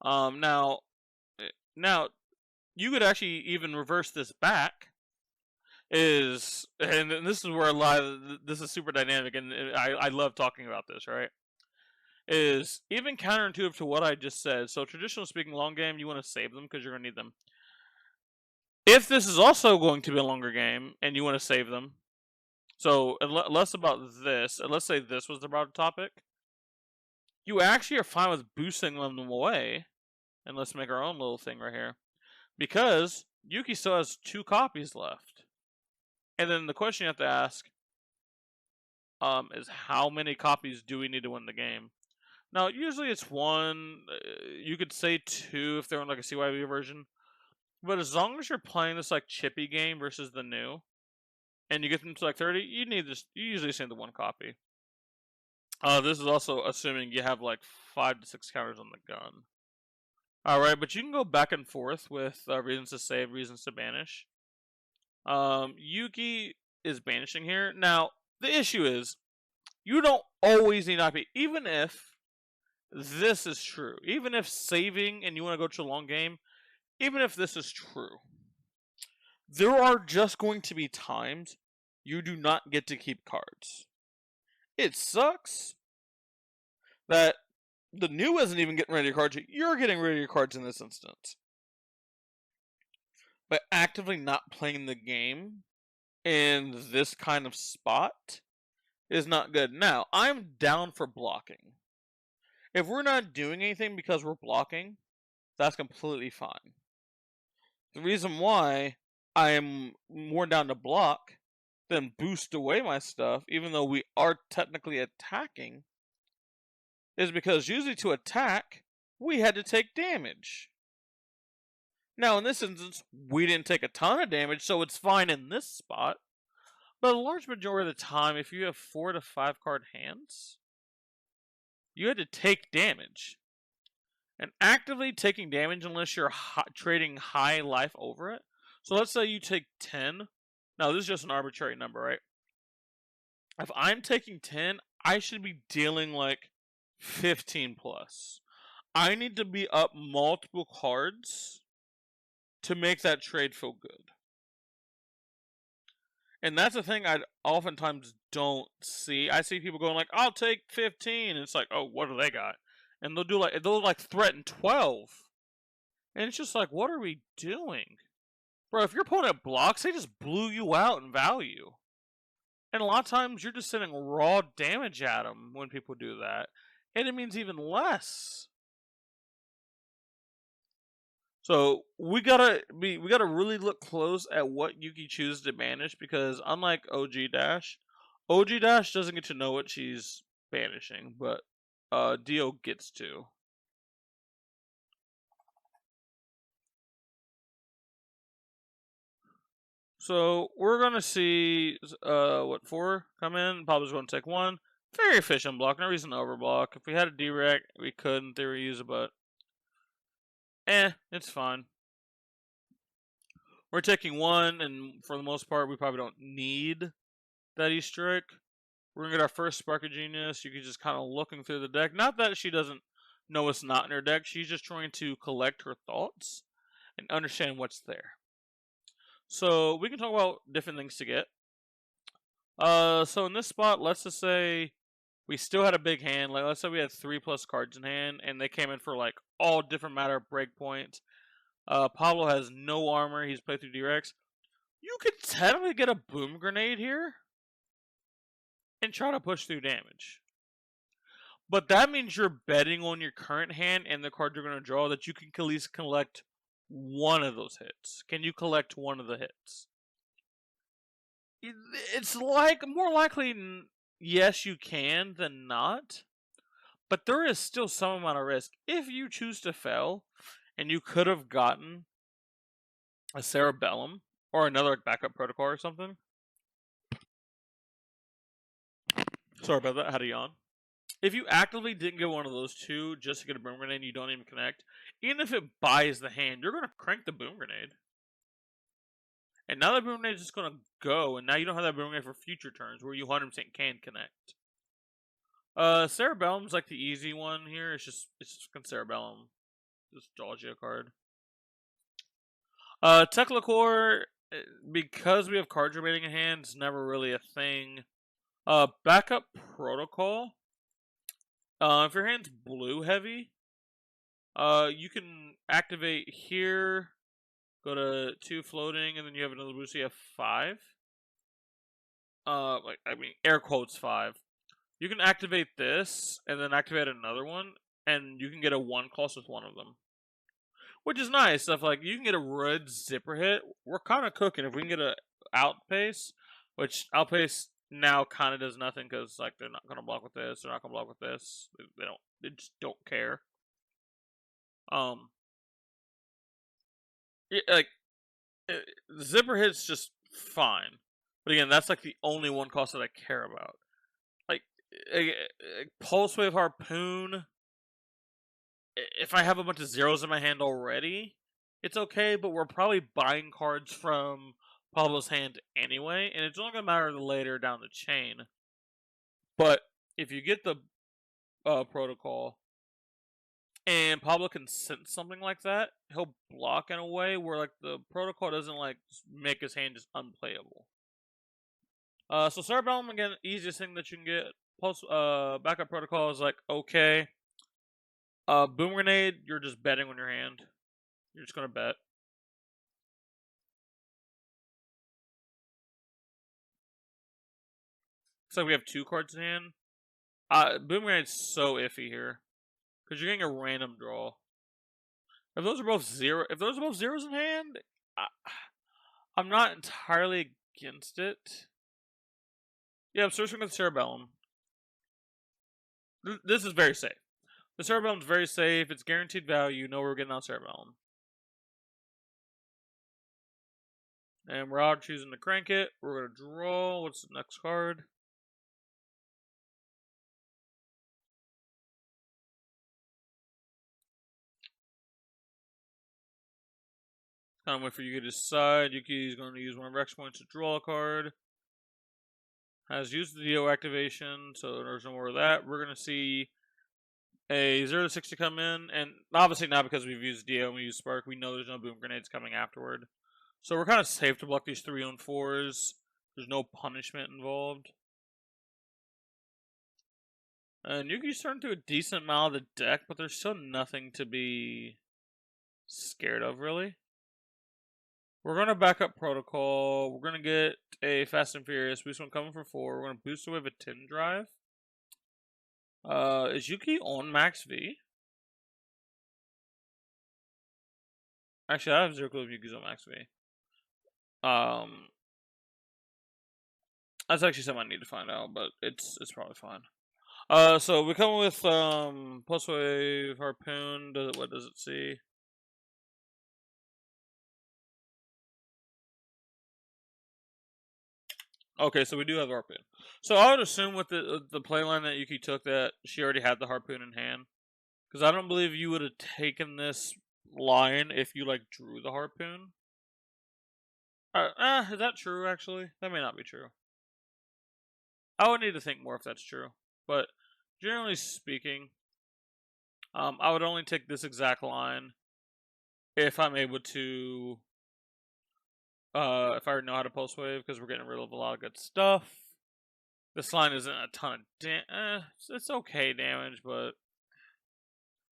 Now you could actually even reverse this back. And this is where a lot of this is super dynamic, and I love talking about this, right? Is even counterintuitive to what I just said. So traditionally speaking, long game, you want to save them because you're going to need them. If this is also going to be a longer game and you want to save them, so less about this, and let's say this was the broader topic, you actually are fine with boosting them away. And let's make our own little thing right here. Because Yuki still has 2 copies left. And then the question you have to ask is how many copies do we need to win the game? Now, usually it's 1. You could say 2 if they're on like a CYV version. But as long as you're playing this like chippy game versus the new, and you get them to like 30, you usually just need the 1 copy. This is also assuming you have like 5 to 6 counters on the gun. Alright, but you can go back and forth with reasons to save, reasons to banish. Yuki is banishing here. Now, the issue is, you don't always need IP. Even if this is true, even if saving and you want to go to a long game, even if this is true, there are just going to be times you do not get to keep cards. It sucks that the new isn't even getting rid of your cards. You're getting rid of your cards in this instance. But actively not playing the game in this kind of spot is not good. Now, I'm down for blocking. If we're not doing anything because we're blocking, that's completely fine. The reason why I am more down to block than boost away my stuff, even though we are technically attacking, is because usually to attack, we had to take damage. Now, in this instance, we didn't take a ton of damage, so it's fine in this spot. But a large majority of the time, if you have 4 to 5 card hands, you had to take damage. And actively taking damage unless you're trading high life over it. So let's say you take 10. Now, this is just an arbitrary number, right? If I'm taking 10, I should be dealing like 15 plus. I need to be up multiple cards to make that trade feel good. And that's the thing I oftentimes don't see. I see people going like, I'll take 15. And it's like, oh, what do they got? And they'll threaten 12. And it's just like, what are we doing? Bro, if your opponent blocks, they just blew you out in value. And a lot of times you're just sending raw damage at them when people do that. And it means even less. So we gotta really look close at what Yuki chooses to banish, because unlike OG Dash doesn't get to know what she's banishing, but DIO gets to. So we're gonna see what 4 come in. Probably going to take 1. Very efficient block. No reason to overblock. If we had a direct, we could in theory use it, but it's fine. We're taking 1, and for the most part, we probably don't need that Easter egg. We're gonna get our first Spark of Genius. You can just kind of looking through the deck. Not that she doesn't know it's not in her deck. She's just trying to collect her thoughts and understand what's there. So we can talk about different things to get. So in this spot, let's just say we still had a big hand. Like, let's say we had 3+ cards in hand, and they came in for like all different matter of breakpoints. Pablo has no armor. He's played through D-Rex. You could technically get a boom grenade here and try to push through damage. But that means you're betting on your current hand and the card you're going to draw that you can at least collect one of those hits. Can you collect one of the hits? It's like more likely yes you can than not. But there is still some amount of risk. If you choose to fail, and you could have gotten a Cerebellum or another backup protocol or something. Sorry about that, I had a yawn. If you actively didn't get one of those two just to get a boom grenade and you don't even connect, even if it buys the hand, you're going to crank the boom grenade. And now the boom grenade is just going to go, and now you don't have that boom grenade for future turns where you 100% can connect. Cerebellum's like the easy one here. It's just Cerebellum. Just draws you a card. Techlicore, because we have card remaining in hand, it's never really a thing. Backup protocol. If your hand's blue heavy, you can activate here, go to 2 floating, and then you have another boost, so you have 5. Air quotes 5. You can activate this, and then activate another one, and you can get a 1 cost with one of them. Which is nice. Stuff like you can get a red zipper hit. We're kind of cooking. If we can get a outpace, which outpace now kind of does nothing because like they're not gonna block with this. They're not gonna block with this. They don't. They just don't care. Zipper hit's just fine. But again, that's like the only 1 cost that I care about. Like Pulse Wave Harpoon. If I have a bunch of zeros in my hand already, it's okay, but we're probably buying cards from Pablo's hand anyway, and it's only going to matter later down the chain. But if you get the protocol, and Pablo can sense something like that, he'll block in a way where like the protocol doesn't like make his hand just unplayable. So Cerebellum again, easiest thing that you can get. Pulse backup protocol is like okay. Boom grenade, you're just betting on your hand. You're just gonna bet. So we have 2 cards in hand. Boom grenade's so iffy here because you're getting a random draw. If those are both zeros in hand, I'm not entirely against it. Yeah, I'm searching with Cerebellum. This is very safe. The Cerebellum's very safe. It's guaranteed value. You know we're getting on Cerebellum. And we're out choosing to crank it. We're going to draw. What's the next card? Kind of wait for Yuki to decide. Yuki's going to use one of Rex points to draw a card. Has used the DIO activation, so there's no more of that. We're going to see a 0 to 60 come in, and obviously not because we've used DIO and we use Spark. We know there's no boom grenades coming afterward. So we're kind of safe to block these 3 on 4s. There's no punishment involved. And Yuki's turned to a decent amount of the deck, but there's still nothing to be scared of, really. We're going to back up protocol. We're going to get a Fast and Furious. Boost one coming for 4. We're going to boost away with a 10 drive. Is Yuki on max V? Actually, I have 0 clue if Yuki's on max V. That's actually something I need to find out, but it's probably fine. So we come with Pulse Wave, Harpoon. What does it see? Okay, so we do have Harpoon. So I would assume with the playline that Yuki took that she already had the Harpoon in hand. Because I don't believe you would have taken this line if you, like, drew the Harpoon. Is that true, actually? That may not be true. I would need to think more if that's true. But, generally speaking, I would only take this exact line if I'm able to... if I already know how to Pulse Wave, because we're getting rid of a lot of good stuff. This line isn't a ton of it's okay damage, but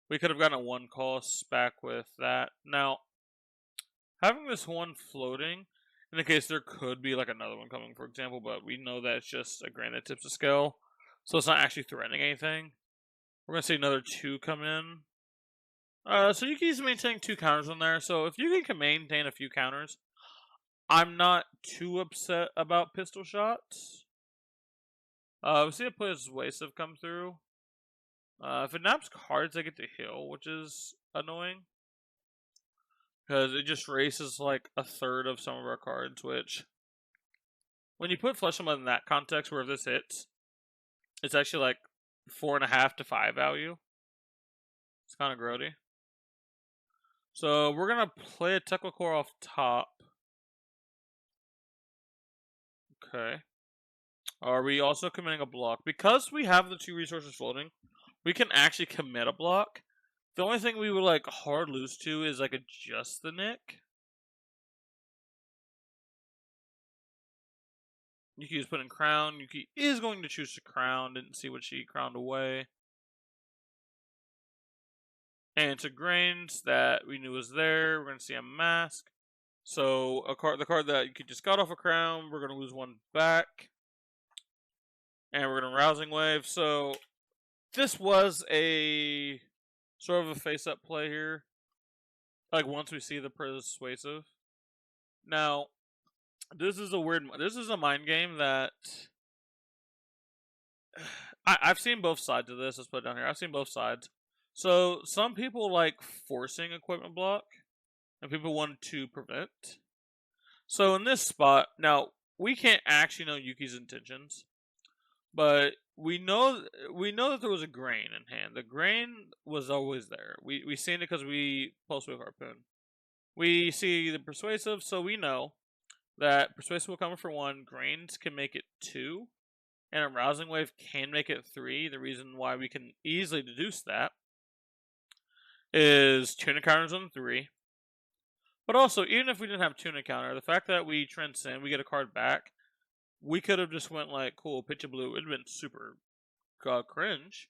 we could have gotten a 1 cost back with that. Now, having this one floating, in the case there could be like another one coming, for example, but we know that it's just a granite tips of scale, so it's not actually threatening anything. We're going to see another 2 come in. So Yuki's maintaining 2 counters on there, so if Yuki can maintain a few counters, I'm not too upset about pistol shots. We see a Persuasive come through. If it naps cards, I get to heal, which is annoying. Because it just races like a third of some of our cards, which... When you put Flesh in that context, where if this hits, it's actually like 4.5 to 5 value. It's kind of grody. So we're going to play a Tekla Core off top. Okay. Are we also committing a block? Because we have the 2 resources floating, we can actually commit a block. The only thing we would like hard lose to is like adjust the nick. Yuki is putting crown. Yuki is going to choose to crown. Didn't see what she crowned away. And to grains that we knew was there. We're going to see a mask. So the card that Yuki just got off a crown, we're going to lose 1 back. And we're going to Rousing Wave. So this was a sort of a face-up play here. Like once we see the Persuasive. Now, this is a mind game that I've seen both sides of this. Let's put it down here. I've seen both sides. So some people like forcing equipment block, and people want to prevent. So in this spot, now we can't actually know Yuki's intentions, but we know that there was a grain in hand. The grain was always there. We seen it because we Pulse Wave Harpoon. We see the Persuasive, so we know that Persuasive will come for 1, grains can make it 2, and a Rousing Wave can make it 3. The reason why we can easily deduce that is tuna counters on 3. But also, even if we didn't have tuna counter, the fact that we transcend, we get a card back, we could have just went like, cool, pitch a blue. It'd have been super cringe.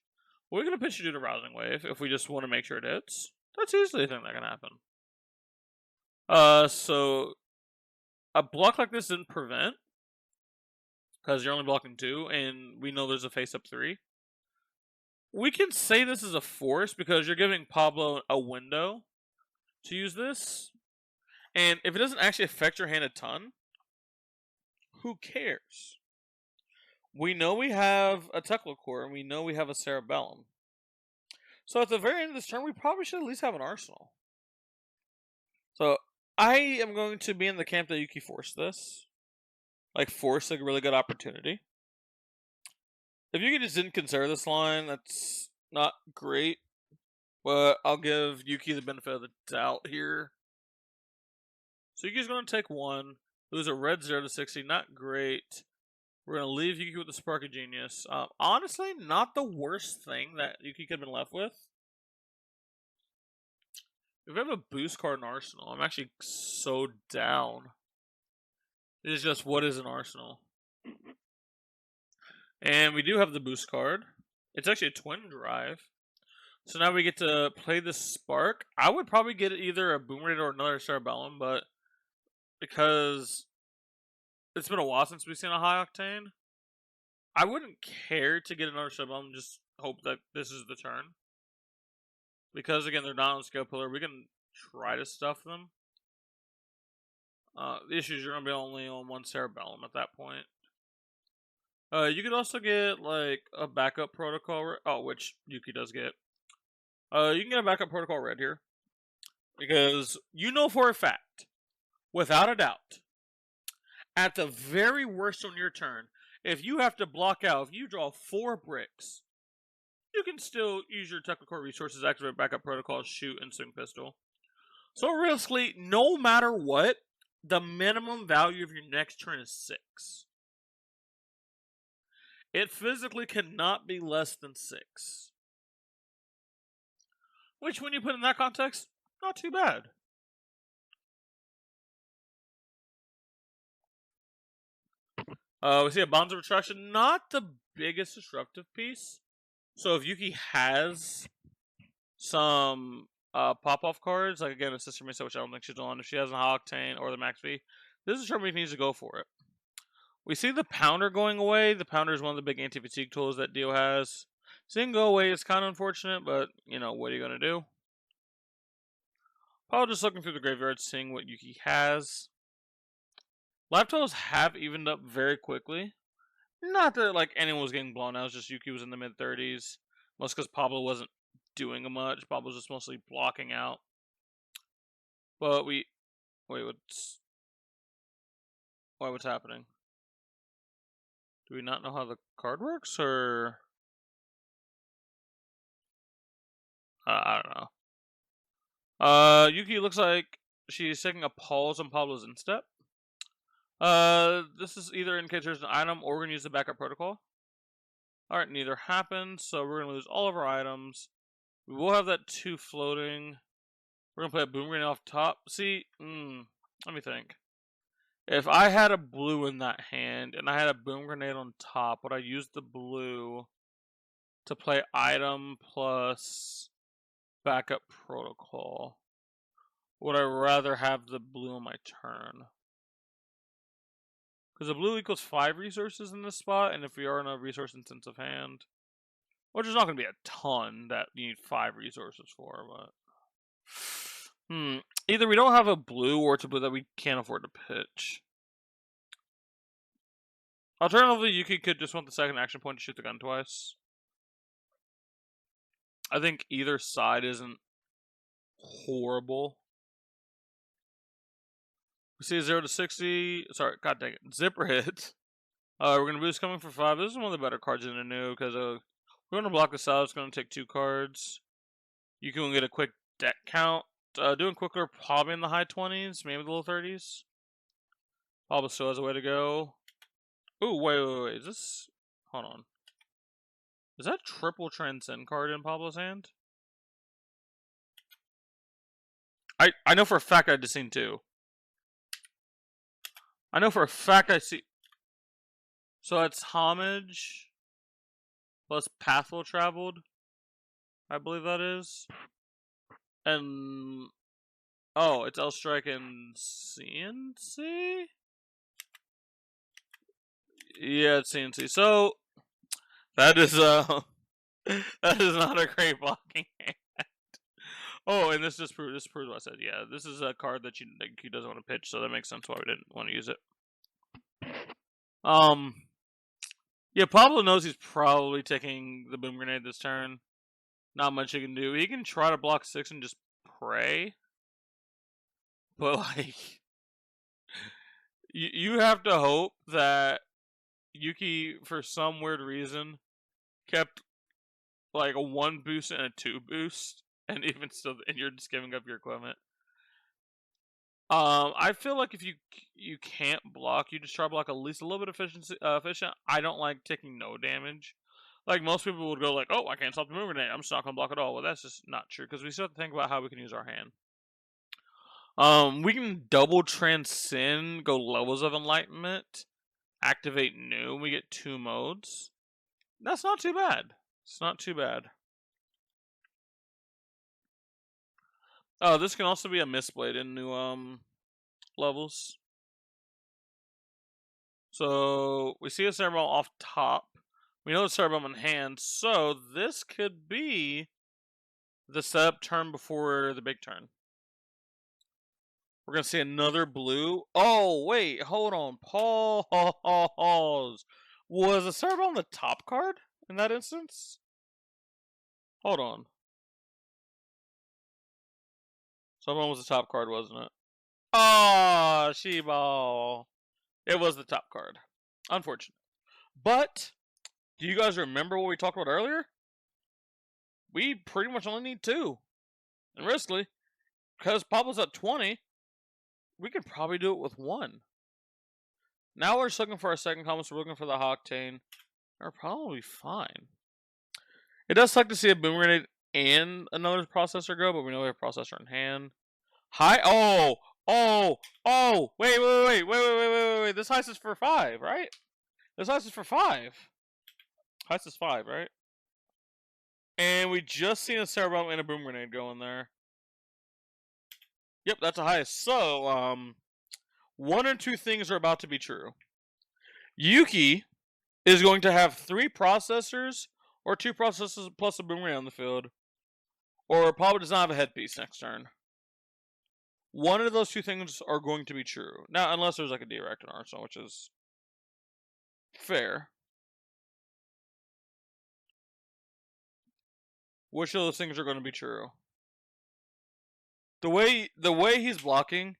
We're gonna pitch you to Rousing Wave if we just want to make sure it hits. That's easily a thing that can happen. So a block like this didn't prevent, because you're only blocking 2, and we know there's a face-up 3. We can say this is a force because you're giving Pablo a window to use this. And if it doesn't actually affect your hand a ton, who cares? We know we have a Teclocore, and we know we have a Cerebellum. So at the very end of this turn, we probably should at least have an Arsenal. So I am going to be in the camp that Yuki forced this. Like, force a really good opportunity. If Yuki just didn't consider this line, that's not great. But I'll give Yuki the benefit of the doubt here. So Yuki's going to take 1. Lose a red 0 to 60. Not great. We're going to leave Yuki with the Spark of Genius. Honestly, not the worst thing that Yuki could have been left with. If we have a boost card in Arsenal, I'm actually so down. It is just, what is an Arsenal? And we do have the boost card. It's actually a twin drive. So now we get to play the Spark. I would probably get either a Boomerang or another Cerebellum, but because it's been a while since we've seen a high octane, I wouldn't care to get another Cerebellum, just hope that this is the turn. Because again, they're not on Scale Pillar, we can try to stuff them. The issue is you're going to be only on 1 Cerebellum at that point. You could also get like a backup protocol, which Yuki does get. You can get a backup protocol red here. Because you know for a fact, without a doubt, at the very worst on your turn, if you have to block out, if you draw 4 bricks, you can still use your Technical resources, activate backup protocol, shoot, and swing pistol. So realistically, no matter what, the minimum value of your next turn is 6. It physically cannot be less than 6. Which, when you put in that context, not too bad. We see a Bonds of Retraction, not the biggest disruptive piece. So if Yuki has some pop-off cards, like again, a Sister Misa, which I don't think she's on, if she has an High Octane or the Max V, this is where we need to go for it. We see the Pounder going away. The Pounder is one of the big anti-fatigue tools that DIO has. Seeing go away is kind of unfortunate, but, you know, what are you going to do? Probably just looking through the graveyard, seeing what Yuki has. Life totals have evened up very quickly. Not that like anyone was getting blown out, it's just Yuki was in the mid-30s. Most because Pablo wasn't doing much. Pablo was just mostly blocking out. But wait, what's happening? Do we not know how the card works, or I don't know. Yuki looks like she's taking a pause on Pablo's instep. This is either in case there's an item or we're gonna use the backup protocol. Alright, neither happened, so we're gonna lose all of our items. We will have that 2 floating. We're gonna play a Boomerang off top. See, let me think. If I had a blue in that hand and I had a Boom Grenade on top, would I use the blue to play item plus backup protocol? Would I rather have the blue on my turn? Because the blue equals 5 resources in this spot, and if we are in a resource-intensive hand, which is not going to be a ton that you need 5 resources for, but... Either we don't have a blue, or it's a blue that we can't afford to pitch. Alternatively, Yuki could just want the second action point to shoot the gun twice. I think either side isn't horrible. We see a 0 to 60. Sorry, god dang it. Zipper hit. We're going to boost coming for 5. This is one of the better cards in the new, because we're going to block this out. It's going to take 2 cards. You can get a quick deck count. Doing quicker, probably in the high 20s, maybe the low 30s. Pablo still has a way to go. Ooh, wait. Is this... Hold on. Is that triple Transcend card in Pablo's hand? I know for a fact I just seen 2. I know for a fact I see. So it's homage plus pathful traveled. I believe that is. And oh, it's L Strike and CNC? Yeah, it's CNC. So that is that is not a great blocking hand. Oh, and this proves what I said. Yeah, this is a card that he doesn't want to pitch, so that makes sense why we didn't want to use it. Yeah, Pablo knows he's probably taking the boom grenade this turn. Not much he can do. He can try to block 6 and just pray, but like, you have to hope that Yuki, for some weird reason, kept like a 1 boost and a 2 boost, and even still, and you're just giving up your equipment. I feel like if you can't block, you just try to block at least a little bit efficient. I don't like taking no damage. Like most people would go like, "Oh, I can't stop the move grenade. I'm just not gonna block at all." Well, that's just not true because we still have to think about how we can use our hand. We can double transcend, go levels of enlightenment, activate new. We get 2 modes. That's not too bad. It's not too bad. Oh, this can also be a Mistblade in new levels. So we see a Cerebral off top. We know the Cerebral in hand, so this could be the setup turn before the big turn. We're gonna see another blue. Oh wait, hold on. Pause. Was the Cerebral on the top card in that instance? Hold on. Someone was the top card, wasn't it? Oh, She-Ball. It was the top card. Unfortunate. But, do you guys remember what we talked about earlier? We pretty much only need 2. And riskly, because Pablo's at 20, we could probably do it with 1. Now we're just looking for our second combo, so we're looking for the Octane. We're probably fine. It does suck to see a Boom Grenade and another processor go, but we know we have a processor in hand. Wait. This heist is for 5, right? This heist is for 5. Heist is 5, right? And we just seen a Cerebellum and a Boom Grenade go in there. Yep, that's a heist. So, 1 or 2 things are about to be true. Yuki is going to have 3 processors, or 2 processors plus a Boom Grenade on the field. Or probably does not have a headpiece next turn. One of those 2 things are going to be true. Now, unless there's like a direct in Arsenal, which is fair. Which of those things are going to be true? The way he's blocking,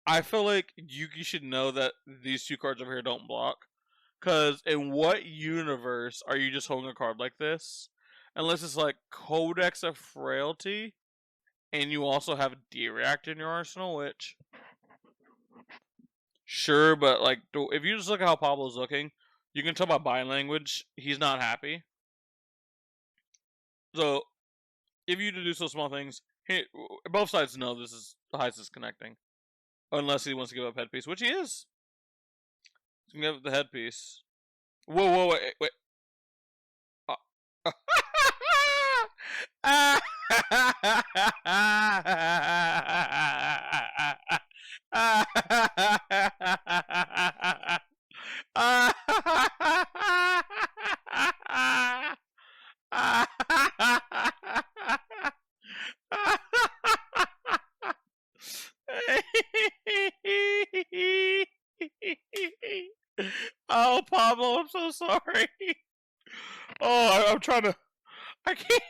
I feel like Yuki should know that these 2 cards over here don't block. Because in what universe are you just holding a card like this? Unless it's like Codex of Frailty, and you also have D-React in your arsenal, which... Sure, but like, if you just look at how Pablo's looking, you can tell by body language, he's not happy. So, if you do so small things, both sides know this is Heist is connecting. Unless he wants to give up headpiece, which he is. He's gonna give up the headpiece. Whoa, wait. Oh, Pablo, I'm so sorry. Oh, I'm trying to... I can't...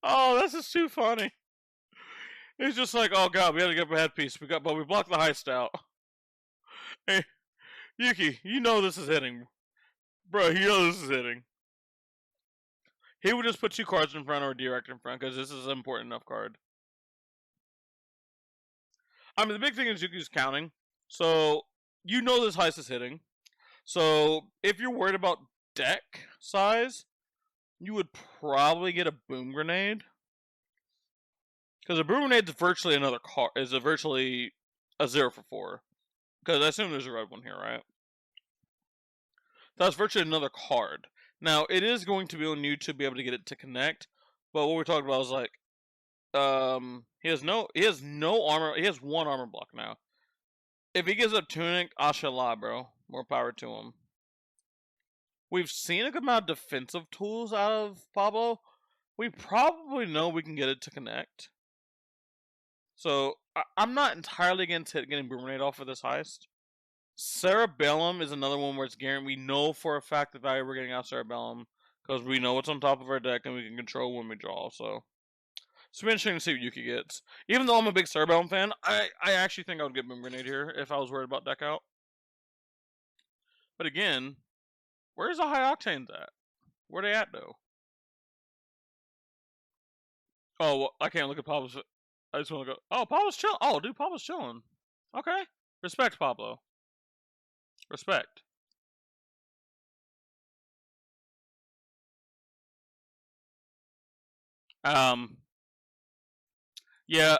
Oh, this is too funny. It's just like, oh god, we had to get a headpiece. But we blocked the heist out. Hey, Yuki, you know this is hitting. Bro, you know this is hitting. He would just put 2 cards in front or a direct in front, because this is an important enough card. I mean, the big thing is Yuki's counting. So, you know this heist is hitting. So, if you're worried about deck size, you would probably get a Boom Grenade. Because a Boom Grenade's virtually another card. Is virtually a 0 for 4. Because I assume there's a red one here, right? That's virtually another card. Now, it is going to be on you to be able to get it to connect. But what we're talking about is like, he has no armor. He has 1 armor block now. If he gives up Tunic, Ashallah, bro. More power to him. We've seen a good amount of defensive tools out of Pablo. We probably know we can get it to connect. So, I'm not entirely against getting Boom Grenade off of this heist. Cerebellum is another one where it's guaranteed. We know for a fact the value we're getting out of Cerebellum because we know what's on top of our deck and we can control when we draw. So, it's been interesting to see what Yuki gets. Even though I'm a big Cerebellum fan, I actually think I would get Boom Grenade here if I was worried about deck out. But again, where's the high octanes at? Where they at though? Oh, well, I can't look at Pablo's. I just want to go. Oh, Pablo's chilling. Oh, dude, Pablo's chilling. Okay, respect, Pablo. Respect. Yeah,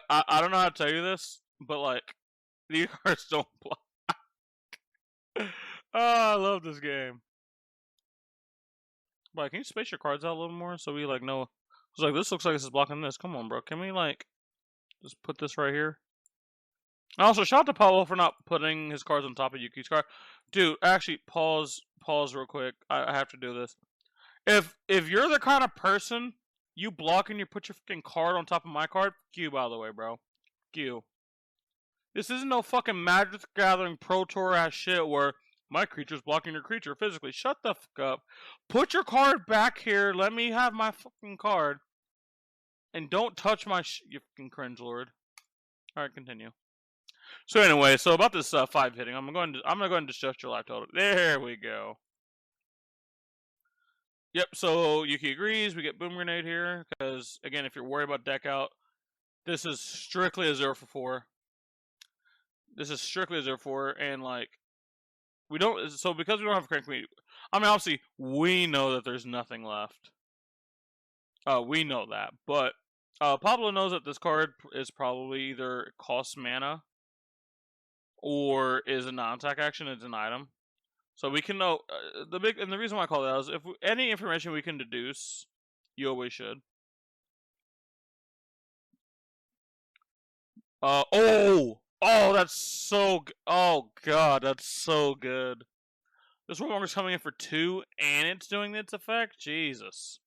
I don't know how to tell you this, but like, these cards don't block. Oh, I love this game. But can you space your cards out a little more so we like know? It's like this looks like this is blocking this. Come on, bro. Can we like just put this right here? Also, shout out to Pablo for not putting his cards on top of Yuki's card. Dude, actually, pause real quick. I have to do this. If you're the kind of person you block and you put your fucking card on top of my card, Q, by the way, bro. Q. This isn't no fucking Magic Gathering Pro Tour ass shit where my creature's blocking your creature physically. Shut the fuck up. Put your card back here. Let me have my fucking card. And don't touch my you fucking cringe lord. Alright, continue. So anyway, so about this 5 hitting, I'm gonna go ahead and just adjust your life total. There we go. Yep, so Yuki agrees. We get Boom Grenade here, because, again, if you're worried about deck out, this is strictly a 0 for 4. This is strictly a 0 for 4, and, like, we don't, so because we don't have a crank meter, I mean, obviously, we know that there's nothing left. We know that, but Pablo knows that this card is probably either costs mana, or is a non-attack action, it's an item. So we can know and the reason why I call that is if any information we can deduce, you always should. That's so. Oh god, that's so good. This Warmonger's coming in for 2, and it's doing its effect. Jesus.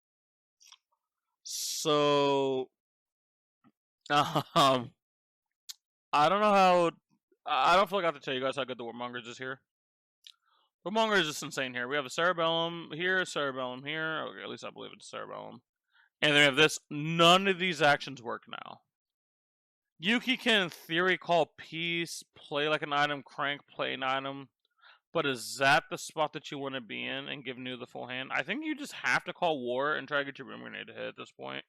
So, I don't know how. I don't feel like I have to tell you guys how good the Warmongers is here. Warmonger is just insane here. We have a Cerebellum here, a Cerebellum here. Okay, at least I believe it's a Cerebellum. And then we have this. None of these actions work now. Yuki can, in theory, call peace, play like an item, crank, play an item. But is that the spot that you want to be in and give Nu the full hand? I think you just have to call war and try to get your Boom Grenade to hit at this point.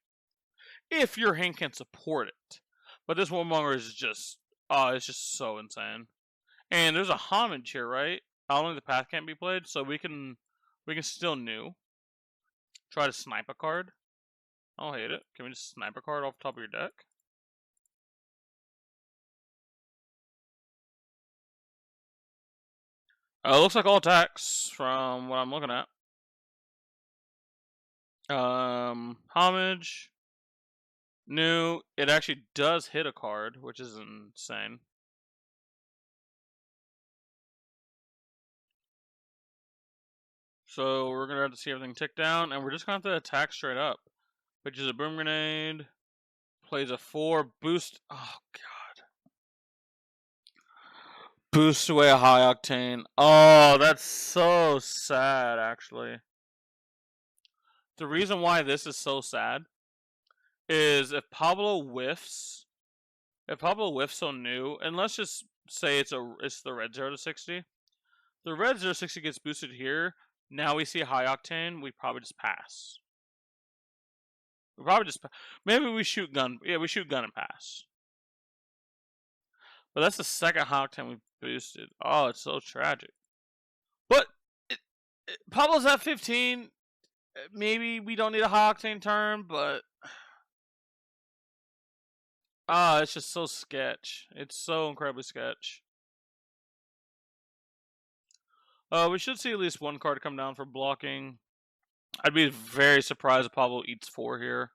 If your hand can support it. But this Warmonger is just, it's just so insane. And there's a homage here, right? Only the path can't be played, so we can still Nu. Try to snipe a card. I'll hate it. Can we just snipe a card off the top of your deck? It looks like all attacks from what I'm looking at. Homage. Nu. It actually does hit a card, which is insane. So we're gonna have to see everything tick down, and we're just gonna have to attack straight up. Which is a Boom Grenade. Plays a 4 boost. Oh god. Boost away a high octane. Oh, that's so sad, actually. The reason why this is so sad is if Pablo whiffs on Nu, and let's just say it's the red 0 to 60. The red 0 to 60 gets boosted here. Now we see a high octane. We probably just pass. Maybe we shoot gun. Yeah, we shoot gun and pass. But that's the second high octane we boosted. Oh, it's so tragic. But Pablo's at 15. Maybe we don't need a high octane turn, but Ah, it's just so sketch. It's so incredibly sketch. We should see at least one card come down for blocking. I'd be very surprised if Pablo eats 4 here.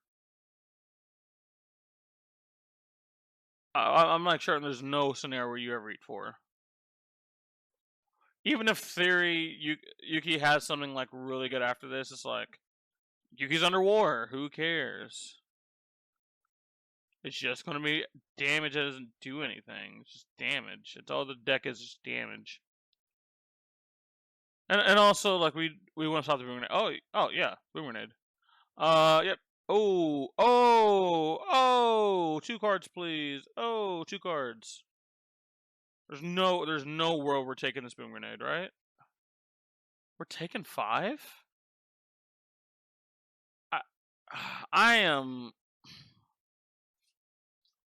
I'm not sure there's no scenario where you ever eat 4. Even if theory Yuki has something like really good after this, it's like Yuki's under war. Who cares? It's just gonna be damage that doesn't do anything. It's just damage. It's all the deck is just damage. And also like we want to stop the boom grenade. Oh yeah, boom grenade. Yep. Oh, 2 cards please. Oh, 2 cards. There's no world we're taking this boom grenade, right? We're taking 5? I am.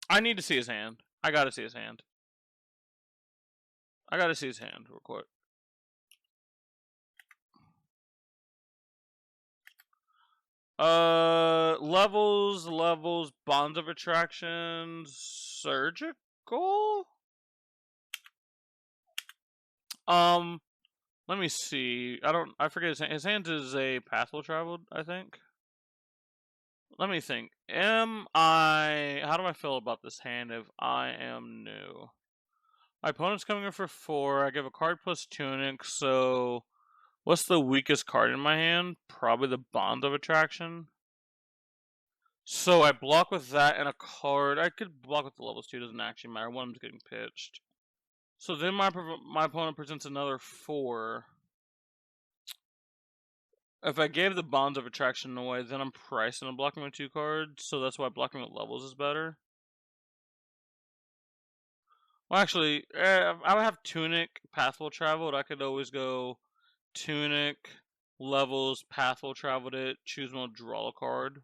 I need to see his hand. I gotta see his hand. I gotta see his hand real quick. Levels, bonds of attraction, surgical. Let me see. I forget his hand. His hand is a path will traveled, I think. Let me think. How do I feel about this hand if I am new? My opponent's coming in for 4. I give a card plus tunic, so what's the weakest card in my hand? Probably the Bond of Attraction. So I block with that and a card. I could block with the levels too, doesn't actually matter. One of them's getting pitched. So then my opponent presents another 4. If I gave the Bonds of Attraction away, then I'm pricing and blocking with 2 cards, so that's why blocking with levels is better. Well, actually, I would have Tunic, Pathful Traveled. I could always go Tunic, Levels, Pathful Traveled it, choose mode, draw a card,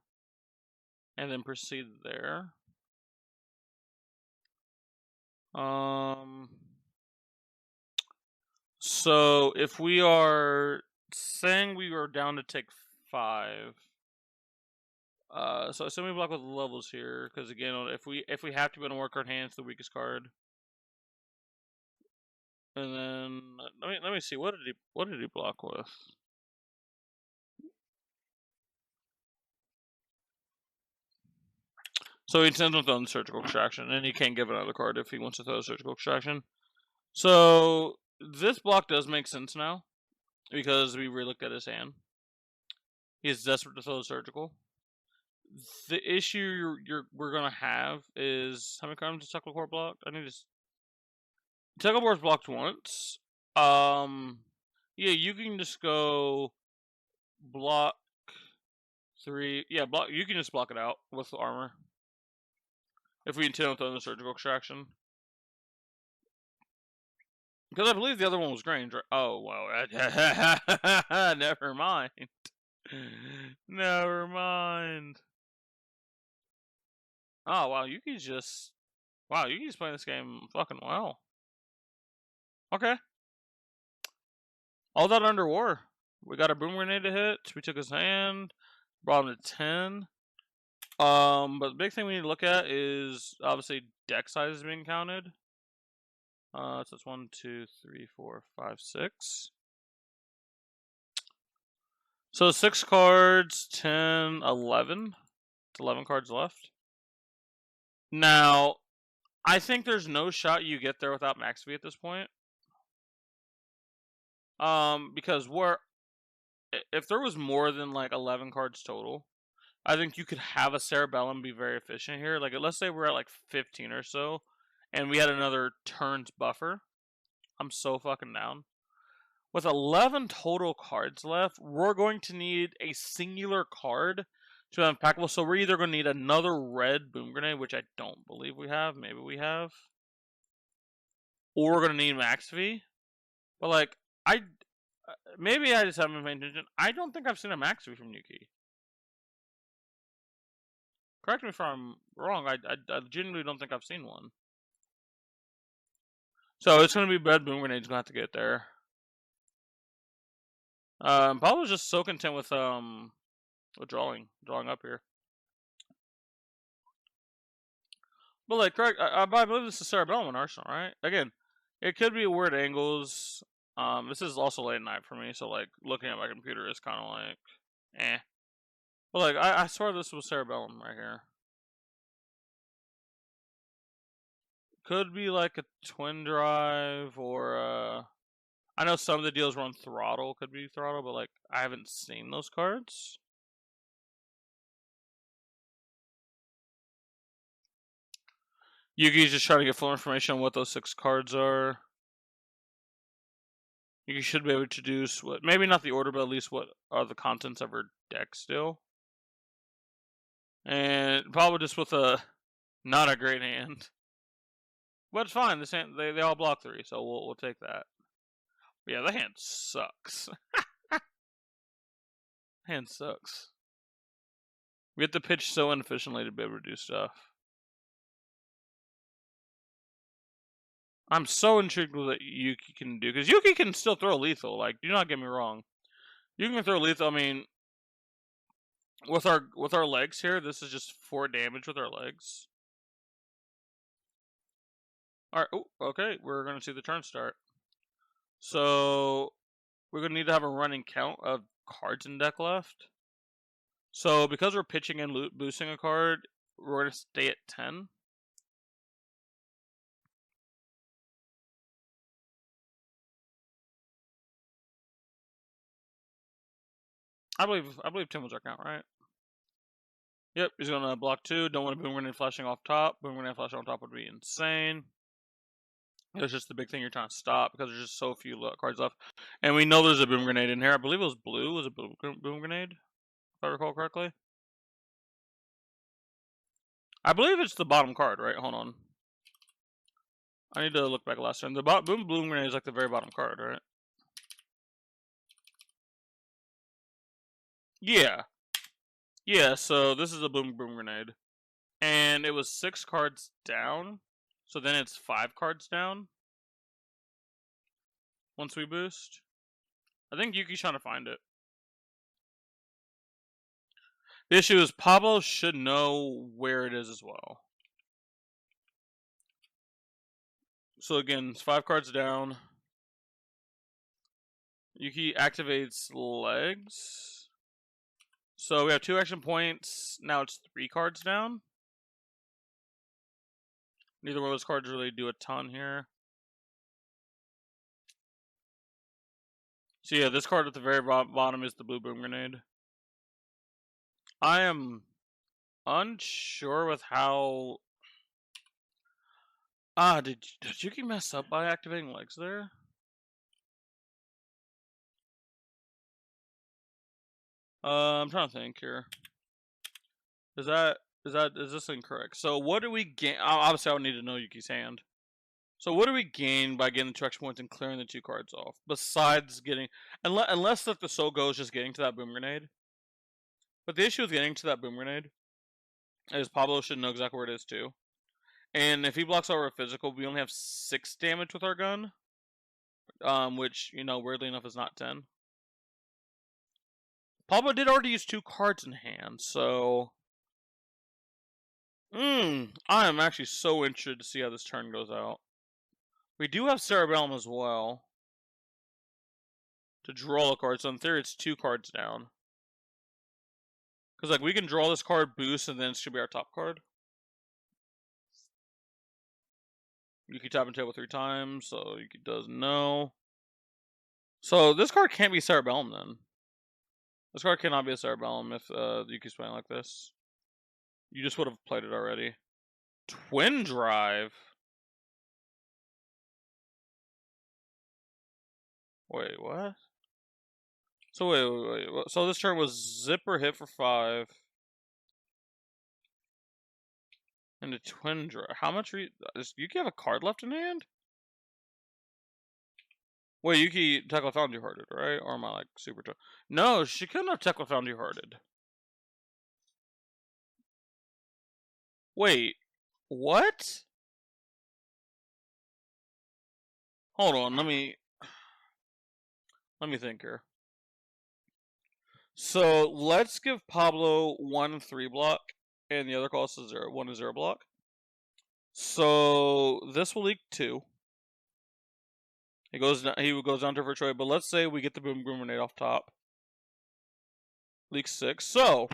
and then proceed there. So if we are saying we are down to take 5, so assume we block with levels here, because again, if we have to be on a work card hand, it's the weakest card. And then let me see, what did he block with? So he intends on throwing the surgical extraction, and he can't give another card if he wants to throw a surgical extraction. So this block does make sense now, because we relooked at his hand. He is desperate to throw a surgical. The issue we're gonna have is how many cards does Tuckle Court block? I need to. Tuckle Court's blocked once. Yeah, you can just go block 3. Yeah, block. You can just block it out with the armor if we intend on throwing the surgical extraction. Because I believe the other one was Grange, right? Oh, well. Never mind. Never mind. Oh, wow. Yuki's just... Wow, Yuki's playing this game fucking well. Okay. All that under war. We got a boom grenade to hit. We took his hand. Brought him to 10. But the big thing we need to look at is, obviously, deck size is being counted. So it's 1, 2, 3, 4, 5, 6. So 6 cards, 10, 11. It's 11 cards left. Now, I think there's no shot you get there without Max V at this point. Because if there was more than like 11 cards total, I think you could have a Cerebellum be very efficient here. Like, let's say we're at like 15 or so, and we had another turns buffer. I'm so fucking down. With 11 total cards left, we're going to need a singular card to have impactful. So we're either going to need another red boom grenade, which I don't believe we have. Maybe we have. Or we're going to need Max V. But like, maybe I just haven't been paying attention. I don't think I've seen a Max V from Yuki. Correct me if I'm wrong. I genuinely don't think I've seen one. So it's going to be red boom grenade's going to have to get there. Pablo's just so content with drawing up here. But like, correct, I believe this is Cerebellum in Arsenal, right? Again, it could be weird angles. This is also late night for me, so like looking at my computer is kind of like, eh. But like, I swear this was Cerebellum right here. Could be like a twin drive or I know some of the deals run throttle, could be throttle, but like I haven't seen those cards. Yuki's just trying to get full information on what those 6 cards are. You should be able to deduce what, maybe not the order, but at least what are the contents of her deck still. And probably just with a not a great hand, but it's fine. This hand, they all block 3, so we'll take that. But yeah, the hand sucks. Hand sucks. We have to pitch so inefficiently to be able to do stuff. I'm so intrigued with what Yuki can do, because Yuki can still throw lethal. Like, do not get me wrong. You can throw lethal. I mean, with our legs here, this is just 4 damage with our legs. Alright, okay, we're going to see the turn start. So, we're going to need to have a running count of cards in deck left. So, because we're pitching and boosting a card, we're going to stay at 10. I believe 10 was our count, right? Yep, he's going to block 2. Don't want a boom grenade flashing off top. Boom grenade flashing on top would be insane. It's just the big thing you're trying to stop because there's just so few cards left. And we know there's a boom grenade in here. I believe it was blue. Was a boom grenade, if I recall correctly. I believe it's the bottom card, right? Hold on. I need to look back last time. The boom grenade is like the very bottom card, right? Yeah. Yeah, so this is a boom grenade. And it was 6 cards down. So then it's 5 cards down. Once we boost. I think Yuki's trying to find it. The issue is Pablo should know where it is as well. So again, it's 5 cards down. Yuki activates legs. So we have 2 action points. Now it's 3 cards down. Neither one of those cards really do a ton here. So yeah, this card at the very bottom is the blue boom grenade. I am unsure with how... did Yuki mess up by activating legs there? I'm trying to think here. Is this incorrect? So what do we gain? Obviously, I would need to know Yuki's hand. So what do we gain by getting the 2 action points and clearing the 2 cards off? Besides getting, unless the so goes just getting to that boom grenade. But the issue with getting to that boom grenade is Pablo should know exactly where it is too. And if he blocks over a physical, we only have 6 damage with our gun. Which, you know, weirdly enough is not 10. Pablo did already use 2 cards in hand, so... I am actually so interested to see how this turn goes out. We do have Cerebellum as well. To draw a card, so in theory it's 2 cards down. Because like we can draw this card, boost, and then it should be our top card. Yuki tap and tail 3 times, so Yuki does no. So this card can't be Cerebellum then. This card cannot be a Cerebellum if Yuki's playing like this. You just would have played it already. Twin Drive? Wait, what? So wait. So this turn was Zipper hit for 5. And a Twin Drive. How much does Yuki have a card left in hand? Wait, Yuki Tekla Foundry Hearted, right? Or am I like super... No, she couldn't have Tekla Foundry Hearted. Wait, what? Hold on, let me think here. So let's give Pablo 1 3 block, and the other cost is 1 0 block. So this will leak 2. He goes down to Virtual, but let's say we get the Boom Grenade off top. Leak 6. So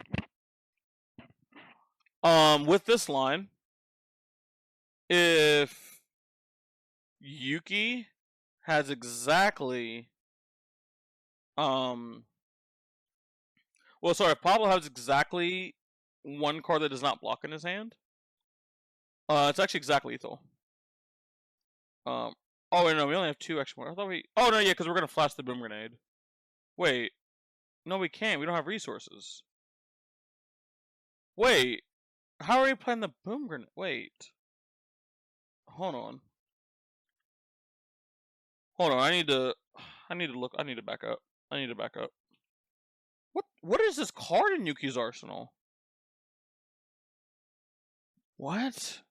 with this line, if Yuki has exactly well, sorry, Pablo has exactly 1 card that does not block in his hand. It's actually exact lethal. Oh wait, no, we only have 2 extra more. I thought we. Oh no, yeah, because we're gonna flash the Boom Grenade. Wait, no, we can't. We don't have resources. Wait, how are we playing the Boom Grenade? Wait, hold on. I need to look. I need to back up. What is this card in Yuki's arsenal? What?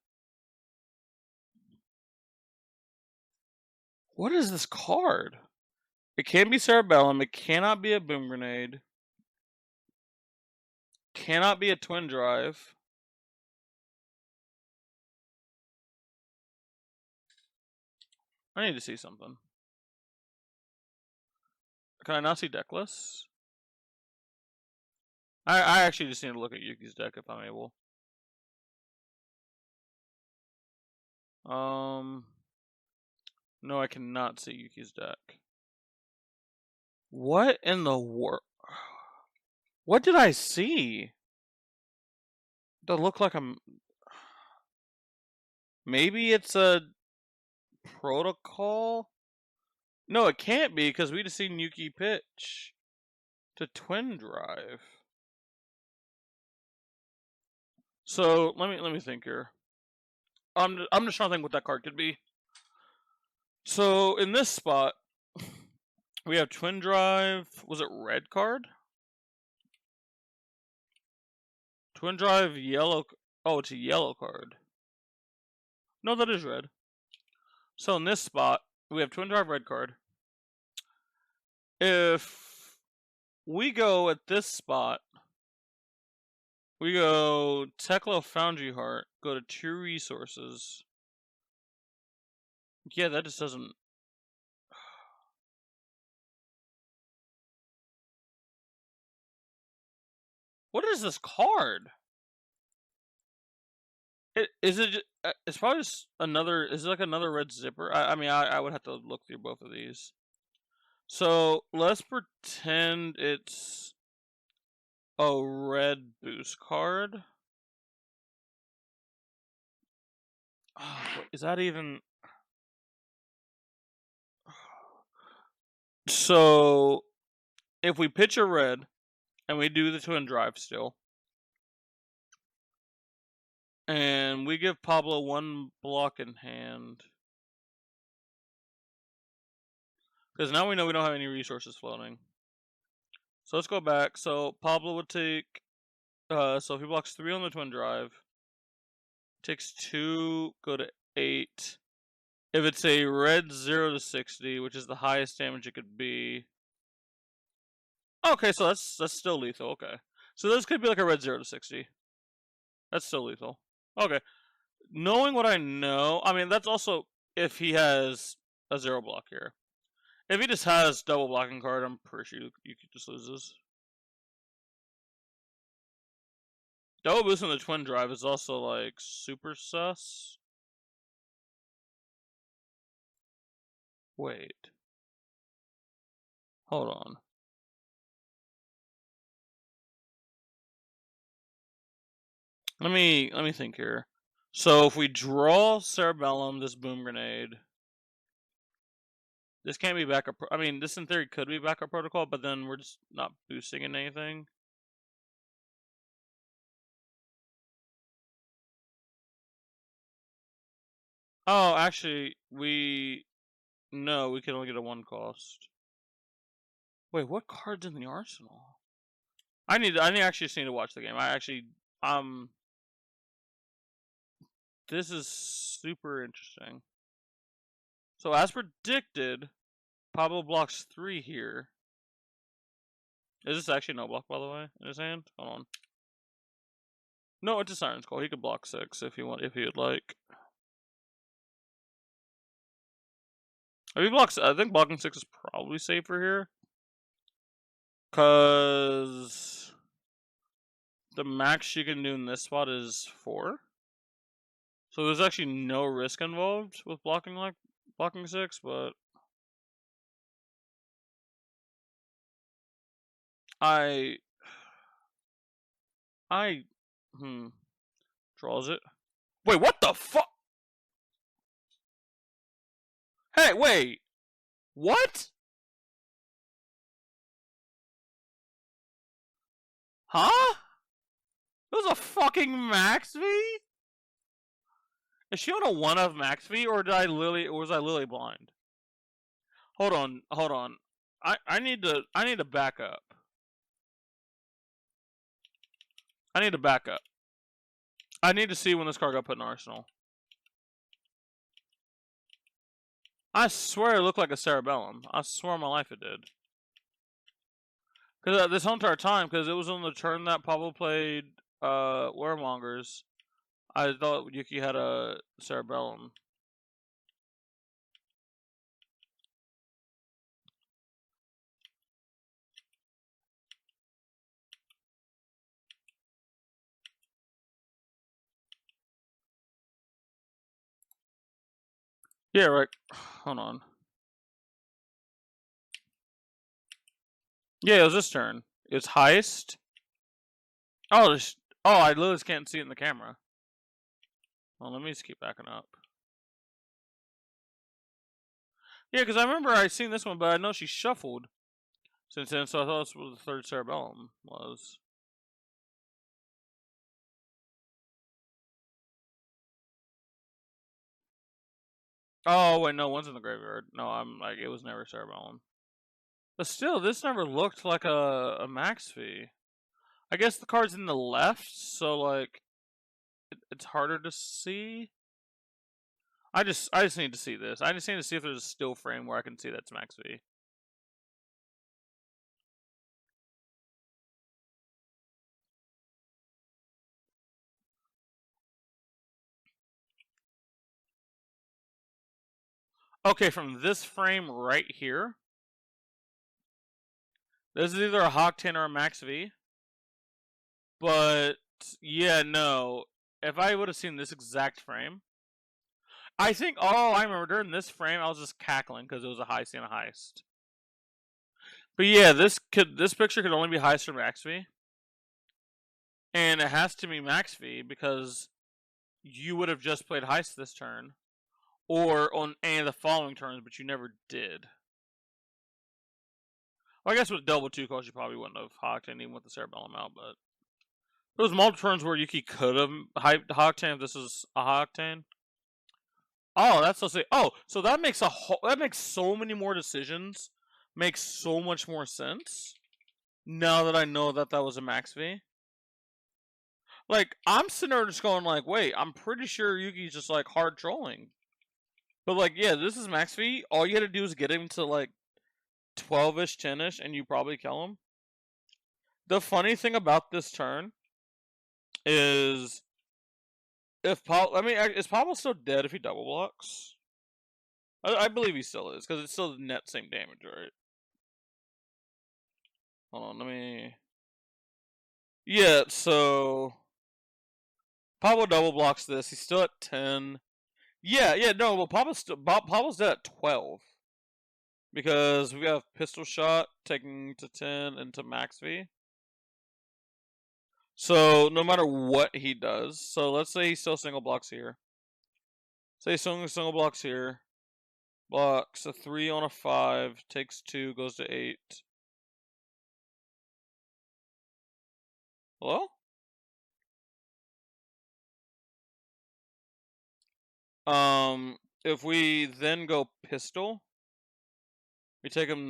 What is this card? It can't be Cerebellum. It cannot be a Boom Grenade. Cannot be a Twin Drive. I need to see something. Can I not see deck lists? I actually just need to look at Yuki's deck if I'm able. No, I cannot see Yuki's deck. What in the world? What did I see? That look like I'm. Maybe it's a protocol? No, it can't be because we just seen Yuki pitch to Twin Drive. So let me think here. I'm just trying to think what that card could be. So in this spot, we have Twin Drive. Was it red card? Twin Drive yellow. Oh, it's a yellow card. No, that is red. So in this spot, we have Twin Drive red card. If we go at this spot, we go Teklo Foundry Heart, go to 2 resources. Yeah, that just doesn't. What is this card? It's probably just another. Is it like another red zipper? I mean, I would have to look through both of these. So let's pretend it's a red boost card. Is that even? So if we pitch a red and we do the Twin Drive still, and we give Pablo 1 block in hand, because now we know we don't have any resources floating. So let's go back. So Pablo would take. So if he blocks 3 on the Twin Drive, takes 2, go to 8. If it's a red 0 to 60, which is the highest damage it could be. Okay, so that's still lethal. Okay, so this could be like a red 0 to 60. That's still lethal. Okay, knowing what I know, I mean that's also if he has a 0 block here. If he just has double blocking card, I'm pretty sure you could just loses. Double boost on the Twin Drive is also like super sus. Wait. Hold on. Let me think here. So if we draw Cerebellum, this Boom Grenade, this can't be backup. I mean, this in theory could be backup protocol, but then we're just not boosting in anything. Oh, actually, we can only get a 1 cost. Wait, what card's in the arsenal? I actually just need to watch the game. This is super interesting. So as predicted, Pablo blocks 3 here. Is this actually no block, by the way, in his hand? Hold on. No, it's a Siren's Call. He could block 6 if he would like. I think blocking 6 is probably safer here. Because the max she can do in this spot is 4. So there's actually no risk involved with blocking 6, but I draws it. Wait, what the fuck? Hey, wait. What? Huh? It was a fucking max V? Is she on a 1 of max V, or was I literally blind? Hold on. I need to back up. I need to back up. I need to see when this card got put in Arsenal. I swear it looked like a Cerebellum. I swear on my life it did. Because this whole entire time, because it was on the turn that Pablo played Waremongers, I thought Yuki had a Cerebellum. Yeah, right. Hold on. Yeah, it was this turn. It's Heist. Oh, I literally can't see it in the camera. Well, let me just keep backing up. Yeah, because I remember I seen this one, but I know she shuffled since then, so I thought this was the third Cerebellum was. Oh, wait, no, one's in the graveyard. No, I'm like, it was never Cerebellum. But still, this never looked like a max fee. I guess the card's in the left, so like, it's harder to see. I just need to see this. I just need to see if there's a still frame where I can see that's max fee. Okay, from this frame right here, this is either a Hawk 10 or a max V. But yeah, no. If I would have seen this exact frame, I think. Oh, I remember during this frame, I was just cackling because it was a heist and a heist. But yeah, this picture could only be heist or max V, and it has to be max V because you would have just played heist this turn, or on any of the following turns, but you never did. Well, I guess with double 2 calls, you probably wouldn't have hawked even with the Cerebellum out, but there was multiple turns where Yuki could have hawked if this is a Hawk 10. Oh, that's so sick. Oh, so that makes so many more decisions. Makes so much more sense. Now that I know that was a max V. Like, I'm sitting there just going like, wait, I'm pretty sure Yuki's just like hard trolling. But like, yeah, this is max V. All you gotta do is get him to like 12-ish, 10-ish, and you probably kill him. The funny thing about this turn is is Pablo still dead if he double blocks? I believe he still is, because it's still the net same damage, right? Hold on, let me. Yeah, so Pablo double blocks this. He's still at 10. Yeah, no, well, Pablo's dead at 12 because we have pistol shot taking to 10 into max V. So no matter what he does, so let's say he still single blocks here. Say single blocks here. Blocks a 3 on a 5, takes 2, goes to 8. Hello? If we then go pistol, we take him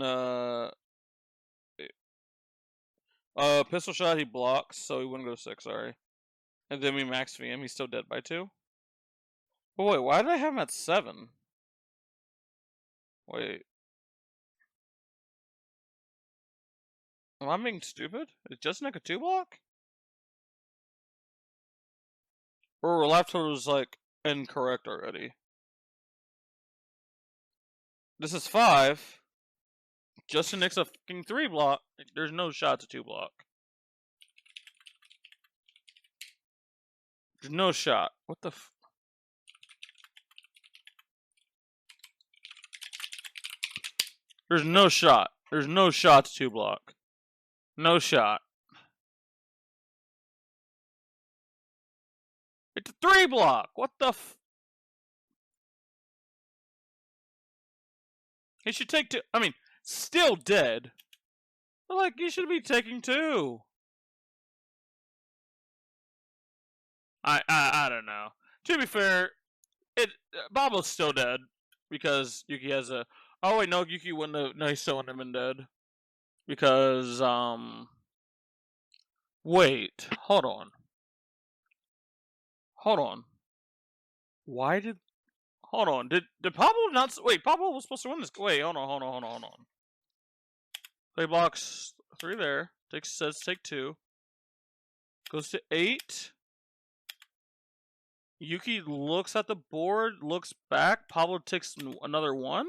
pistol shot, he blocks, so he wouldn't go to 6, sorry. And then we max V him, he's still dead by 2. But wait, why did I have him at 7? Wait. Am I being stupid? Is Justin a 2 block? Or left was like incorrect already? This is 5. Justin Nick's a fucking 3 block. There's no shot to 2 block. There's no shot. What the f... There's no shot. There's no shot to 2 block. No shot. It's a 3 block. What the f... He should take 2. I mean, still dead. But like, he should be taking 2. I don't know. To be fair, Babo's still dead because Yuki has a. Oh wait, no, Yuki wouldn't have. No, he still wouldn't have been dead because Wait, hold on. Hold on. Why did? Hold on. Did Pablo not? Wait, Pablo was supposed to win this. Wait, hold on. Play blocks 3 there. Says take 2. Goes to 8. Yuki looks at the board, looks back. Pablo takes another 1.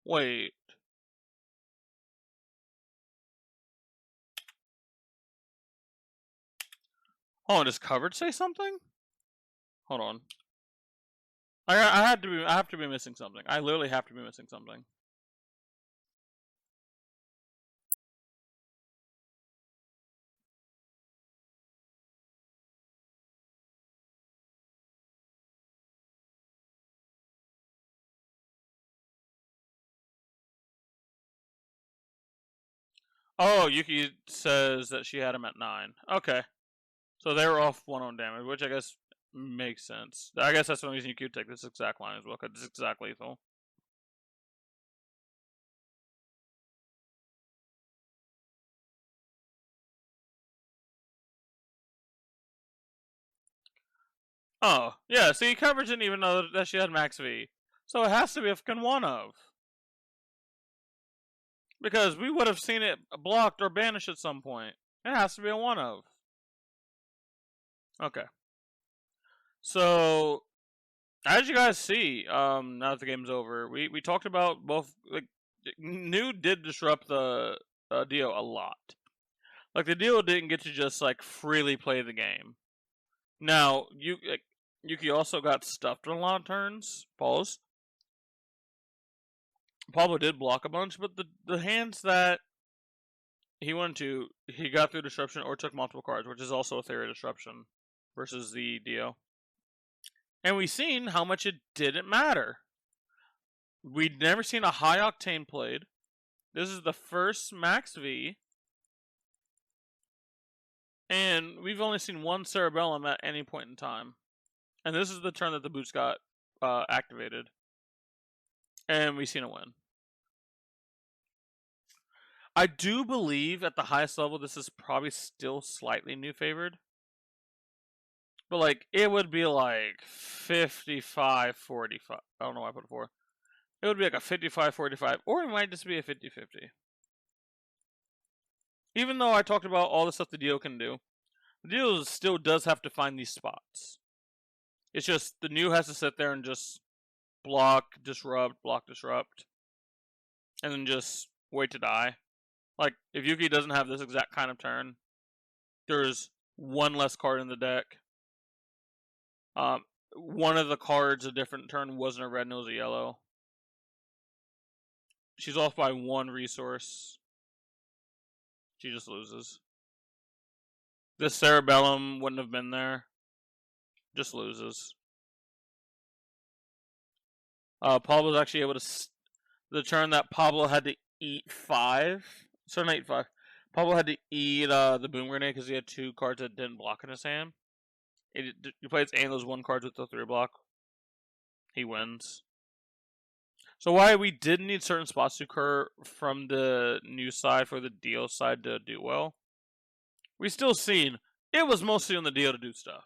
Wait. Hold on, does coverage say something? Hold on. I have to be missing something. I literally have to be missing something. Oh, Yuki says that she had him at 9. Okay. So they were off 1 on damage, which I guess makes sense. I guess that's the reason you could take this exact line as well, because it's exact lethal. Oh, yeah, see, coverage didn't even know that she had max V. So it has to be a fucking 1 of. Because we would have seen it blocked or banished at some point. It has to be a 1 of. Okay. So, as you guys see, now that the game's over, we talked about both, like, New did disrupt the DIO a lot. Like, the DIO didn't get to just, like, freely play the game. Now, Yuki also got stuffed on a lot of turns. Pause. Pablo did block a bunch, but the hands that he went to, he got through disruption or took multiple cards, which is also a theory of disruption versus the DIO. And we've seen how much it didn't matter. We'd never seen a high octane played. This is the first max V. And we've only seen 1 Cerebellum at any point in time. And this is the turn that the boots got activated. And we've seen a win. I do believe at the highest level this is probably still slightly new favored. But like it would be like 55-45. I don't know why I put it 4. It would be like a 55-45, or it might just be a 50-50. Even though I talked about all the stuff the DIO can do, the DIO still does have to find these spots. It's just the new has to sit there and just block, disrupt, and then just wait to die. Like, if Yuki doesn't have this exact kind of turn, there's 1 less card in the deck. One of the cards a different turn wasn't a red and it was a yellow. She's off by 1 resource. She just loses. This Cerebellum wouldn't have been there. Just loses. Pablo's actually able to... The turn that Pablo had to eat 5. So not eat 5. Pablo had to eat the Boom Grenade because he had 2 cards that didn't block in his hand. He plays and those 1 cards with the 3 block. He wins. So why we did need certain spots to occur from the new side for the DIO side to do well, we still seen it was mostly on the DIO to do stuff.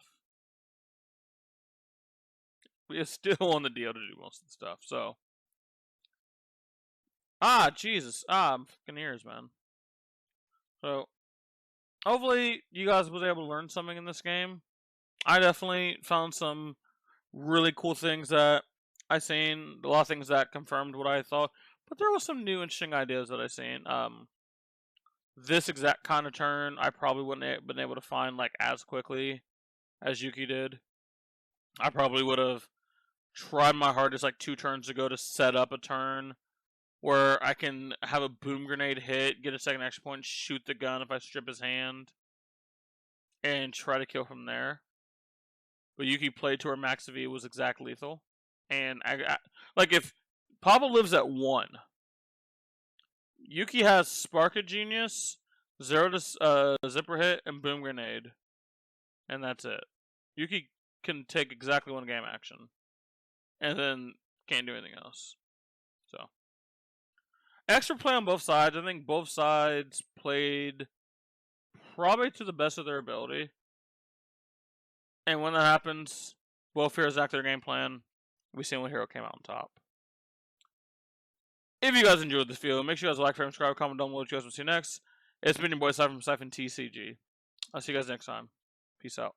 We are still on the DIO to do most of the stuff, so. Jesus. I'm fucking ears, man. So, hopefully you guys was able to learn something in this game. I definitely found some really cool things that I seen a lot of things that confirmed what I thought, but there was some new interesting ideas that I seen. This exact kind of turn, I probably wouldn't have been able to find like as quickly as Yuki did. I probably would have tried my hardest like 2 turns ago to set up a turn where I can have a boom grenade hit, get a second action point, shoot the gun if I strip his hand, and try to kill from there. But Yuki played to her max V was exact lethal, and I like if Pablo lives at 1, Yuki has Spark of Genius, 0 to zipper hit, and boom grenade, and that's it. Yuki can take exactly 1 game action, and then can't do anything else. So extra play on both sides. I think both sides played probably to the best of their ability. And when that happens, both heroes act their game plan. We see one hero came out on top. If you guys enjoyed this video, make sure you guys like, subscribe, comment down below what you guys want to see next. It's been your boy Cypher from Cypher TCG. I'll see you guys next time. Peace out.